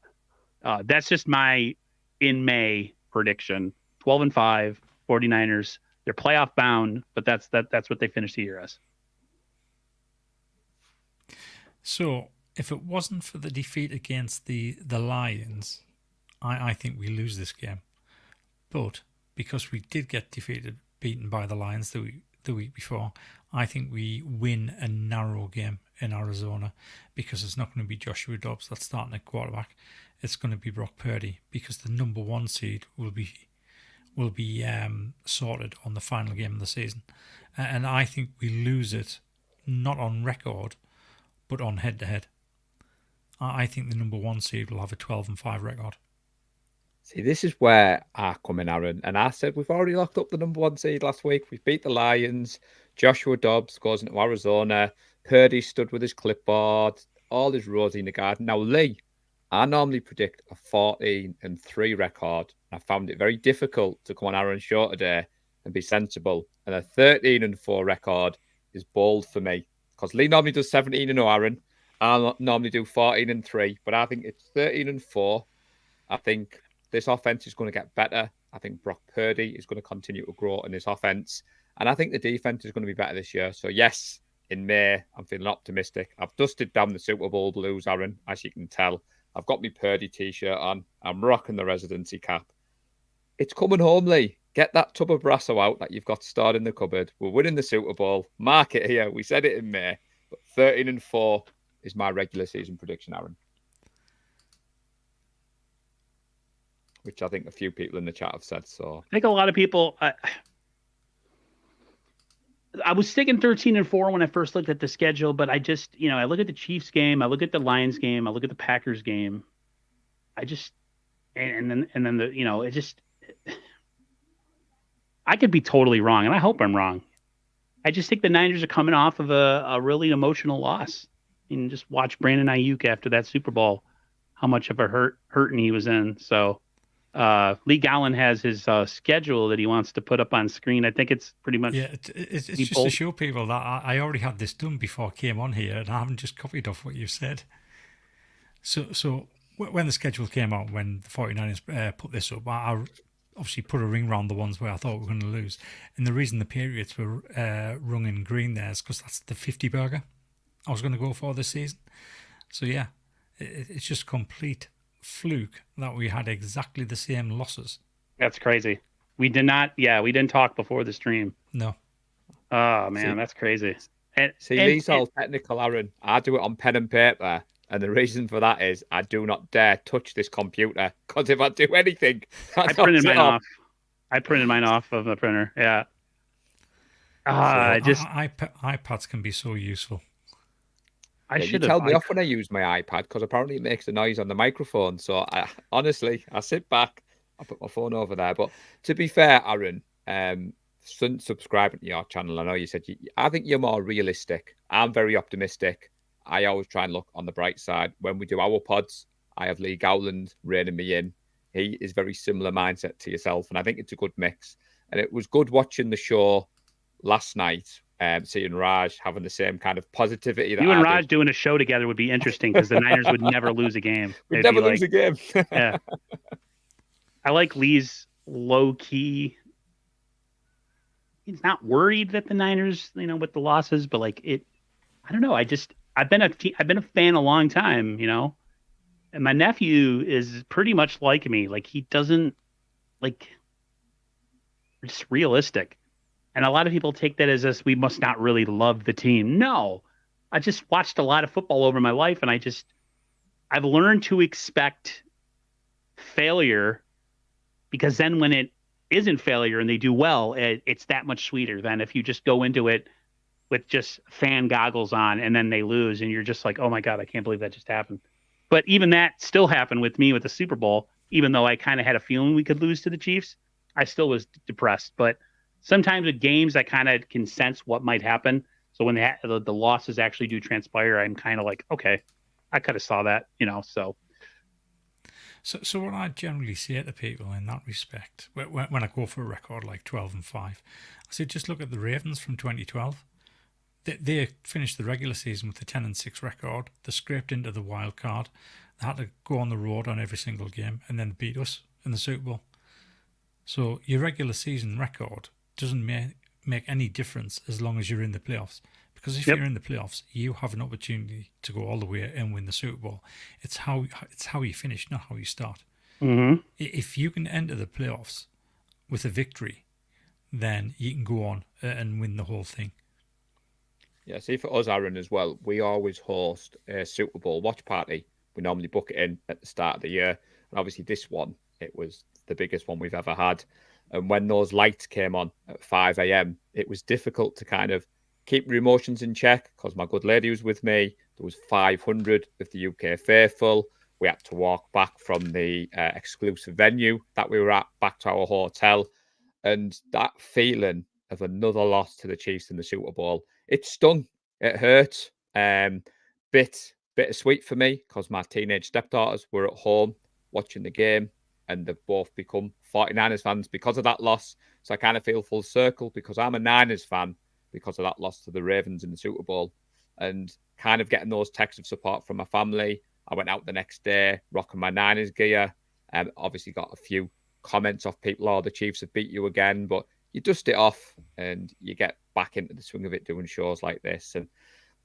[SPEAKER 1] that's just my in May prediction. 12-5, 49ers. They're playoff bound, but that's what they finished the year as.
[SPEAKER 2] So if it wasn't for the defeat against the Lions, I think we lose this game. But because we did get beaten by the Lions the week before, I think we win a narrow game in Arizona because it's not going to be Joshua Dobbs that's starting at quarterback. It's going to be Brock Purdy because the number 1 seed will be sorted on the final game of the season. And I think we lose it not on record, but on head-to-head. I think the number 1 seed will have a 12-5 record.
[SPEAKER 3] See, this is where I come in, Aaron. And I said we've already locked up the number 1 seed last week. We've beat the Lions. Joshua Dobbs goes into Arizona. Purdy stood with his clipboard. All is rosy in the garden. Now, Lee, I normally predict a 14-3 record. I found it very difficult to come on Aaron's show today and be sensible. And a 13-4 record is bold for me. Because Lee normally does 17-0, Aaron. I normally do 14-3. But I think it's 13-4. I think this offense is going to get better. I think Brock Purdy is going to continue to grow in this offense. And I think the defense is going to be better this year. So, yes, in May, I'm feeling optimistic. I've dusted down the Super Bowl blues, Aaron, as you can tell. I've got my Purdy T-shirt on. I'm rocking the residency cap. It's coming home, Lee. Get that tub of Brasso out that you've got stored in the cupboard. We're winning the Super Bowl. Mark it here. We said it in May. But 13-4 is my regular season prediction, Aaron. Which I think a few people in the chat have said. So
[SPEAKER 1] I think a lot of people. I was sticking 13-4 when I first looked at the schedule, but I just, I look at the Chiefs game, I look at the Lions game, I look at the Packers game. I just, and then it just, I could be totally wrong, and I hope I'm wrong. I just think the Niners are coming off of a really emotional loss. Just watch Brandon Ayuk after that Super Bowl, how much of a hurting he was in. So. Lee Gowland has his schedule that he wants to put up on screen. I think it's pretty much.
[SPEAKER 2] Yeah, it's just to show people that I already had this done before I came on here, and I haven't just copied off what you said. So when the schedule came out, when the 49ers put this up, I obviously put a ring around the ones where I thought we were going to lose. And the reason the Patriots were rung in green there is because that's the 50 burger I was going to go for this season. So yeah, it's just complete fluke that we had exactly the same losses.
[SPEAKER 1] That's crazy. We didn't talk before the stream.
[SPEAKER 2] No.
[SPEAKER 1] Oh man, that's crazy.
[SPEAKER 3] These all technical, Aaron. I do it on pen and paper, and the reason for that is I do not dare touch this computer, because if I do anything,
[SPEAKER 1] I printed mine off. I printed mine off of the printer. Yeah.
[SPEAKER 2] iPads can be so useful.
[SPEAKER 3] You tell me off when I use my iPad, because apparently it makes a noise on the microphone. So honestly, I sit back, I put my phone over there. But to be fair, Aaron, since subscribing to your channel, I know you said I think you're more realistic. I'm very optimistic. I always try and look on the bright side. When we do our pods, I have Lee Gowland reining me in. He is very similar mindset to yourself, and I think it's a good mix. And it was good watching the show last night, seeing Raj having the same kind of positivity that
[SPEAKER 1] you and
[SPEAKER 3] I
[SPEAKER 1] Raj
[SPEAKER 3] do.
[SPEAKER 1] doing a show together would be interesting because the Niners would never lose a game.
[SPEAKER 3] We'd
[SPEAKER 1] They'd
[SPEAKER 3] never
[SPEAKER 1] be
[SPEAKER 3] lose a game.
[SPEAKER 1] yeah. I like Lee's low key. He's not worried that the Niners, with the losses, but like it, I don't know. I've been a fan a long time, and my nephew is pretty much like me. Like he doesn't like just realistic. And a lot of people take that as us, we must not really love the team. No, I just watched a lot of football over my life, and I've learned to expect failure because then when it isn't failure and they do well, it's that much sweeter than if you just go into it with just fan goggles on and then they lose and you're just like, oh my God, I can't believe that just happened. But even that still happened with me with the Super Bowl, even though I kind of had a feeling we could lose to the Chiefs. I still was depressed. But sometimes with games, I kind of can sense what might happen. So when the losses actually do transpire, I'm kind of like, okay, I could have saw that, so.
[SPEAKER 2] So what I generally say to people in that respect, when I go for a record like 12-5, I say just look at the Ravens from 2012. They finished the regular season with a 10-6 record. They scraped into the wild card. They had to go on the road on every single game and then beat us in the Super Bowl. So your regular season record doesn't make any difference as long as you're in the playoffs. Because if you're in the playoffs, you have an opportunity to go all the way and win the Super Bowl. It's how you finish, not how you start.
[SPEAKER 1] Mm-hmm.
[SPEAKER 2] If you can enter the playoffs with a victory, then you can go on and win the whole thing.
[SPEAKER 3] Yeah, see, for us, Aaron, as well, we always host a Super Bowl watch party. We normally book it in at the start of the year. And obviously this one, it was the biggest one we've ever had. And when those lights came on at 5 a.m., it was difficult to kind of keep your emotions in check because my good lady was with me. There was 500 of the UK faithful. We had to walk back from the exclusive venue that we were at back to our hotel. And that feeling of another loss to the Chiefs in the Super Bowl, it stung. It hurt. Bittersweet for me because my teenage stepdaughters were at home watching the game and they've both become 49ers fans because of that loss. So I kind of feel full circle because I'm a Niners fan because of that loss to the Ravens in the Super Bowl and kind of getting those texts of support from my family. I went out the next day rocking my Niners gear and obviously got a few comments off people, oh, the Chiefs have beat you again, but you dust it off and you get back into the swing of it doing shows like this. And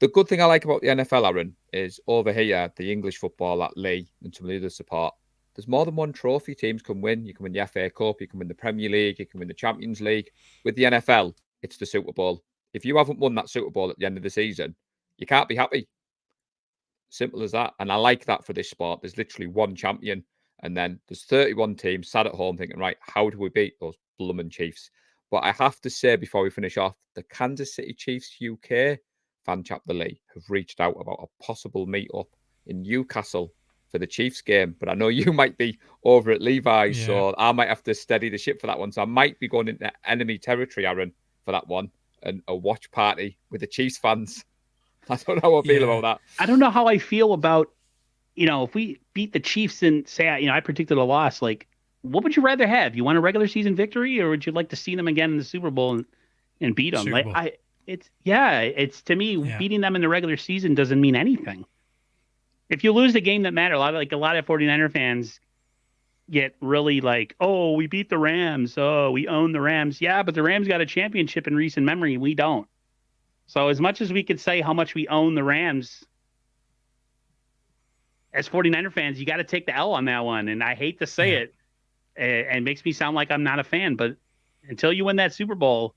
[SPEAKER 3] the good thing I like about the NFL, Aaron, is over here, the English football at Lee and some of the other support, there's more than one trophy teams can win. You can win the FA Cup, you can win the Premier League, you can win the Champions League. With the NFL, it's the Super Bowl. If you haven't won that Super Bowl at the end of the season, you can't be happy. Simple as that. And I like that for this sport. There's literally one champion. And then there's 31 teams sat at home thinking, right, how do we beat those bloomin' Chiefs? But I have to say before we finish off, the Kansas City Chiefs UK fan chapter Lee have reached out about a possible meet-up in Newcastle for the Chiefs game. But I know you might be over at Levi's, so I might have to steady the ship for that one. So I might be going into enemy territory, Aaron, for that one, and a watch party with the Chiefs fans. I don't know how I feel about that.
[SPEAKER 1] I don't know how I feel about, if we beat the Chiefs and say, I predicted a loss, like, what would you rather have? You want a regular season victory, or would you like to see them again in the Super Bowl and beat them? It's to me, beating them in the regular season doesn't mean anything. If you lose the game that matter, a lot of 49er fans get really like, oh, we beat the Rams. Oh, we own the Rams. Yeah, but the Rams got a championship in recent memory. We don't. So as much as we could say how much we own the Rams, as 49er fans, you got to take the L on that one. And I hate to say it, and it makes me sound like I'm not a fan, but until you win that Super Bowl,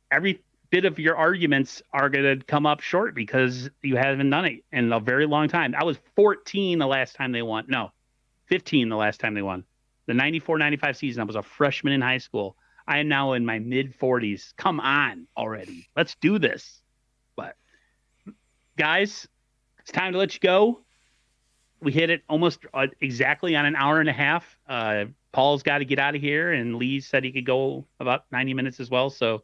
[SPEAKER 1] every bit of your arguments are going to come up short because you haven't done it in a very long time. I was 14 the last time they won. No, 15 the last time they won. The 94-95 season, I was a freshman in high school. I am now in my mid-40s. Come on already. Let's do this. But, guys, it's time to let you go. We hit it almost exactly on an hour and a half. But Paul's got to get out of here, and Lee said he could go about 90 minutes as well. So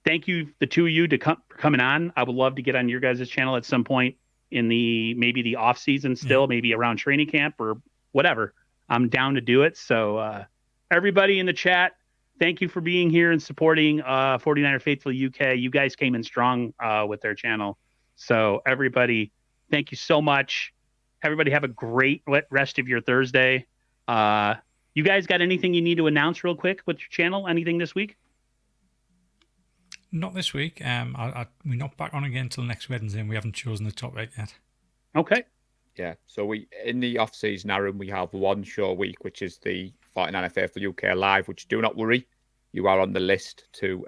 [SPEAKER 1] thank you, the two of you, for coming on. I would love to get on your guys' channel at some point in maybe the off season still, maybe around training camp or whatever. I'm down to do it. So everybody in the chat, thank you for being here and supporting 49er Faithful UK. You guys came in strong with their channel. So everybody, thank you so much. Everybody have a great rest of your Thursday. You guys got anything you need to announce real quick with your channel? Anything this week?
[SPEAKER 2] Not this week. We're not back on again until next Wednesday, and we haven't chosen the topic yet.
[SPEAKER 1] Okay.
[SPEAKER 3] Yeah. So we in the off season, Aaron, we have one show a week, which is the 49er Faithful UK Live. Which, do not worry, you are on the list to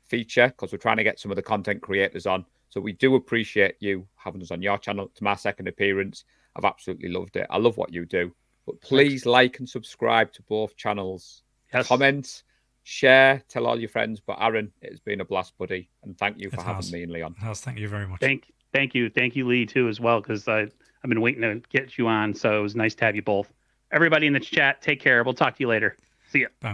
[SPEAKER 3] feature, because we're trying to get some of the content creators on. So we do appreciate you having us on your channel. It's my second appearance. I've absolutely loved it. I love what you do. But please like and subscribe to both channels.
[SPEAKER 1] Yes.
[SPEAKER 3] Comment, share, tell all your friends. But Aaron, it has been a blast, buddy. And thank you for having me and Leon.
[SPEAKER 2] Thank you very much.
[SPEAKER 1] Thank you. Thank you, Lee, too, as well, because I've been waiting to get you on. So it was nice to have you both. Everybody in the chat, take care. We'll talk to you later. See ya. Bye.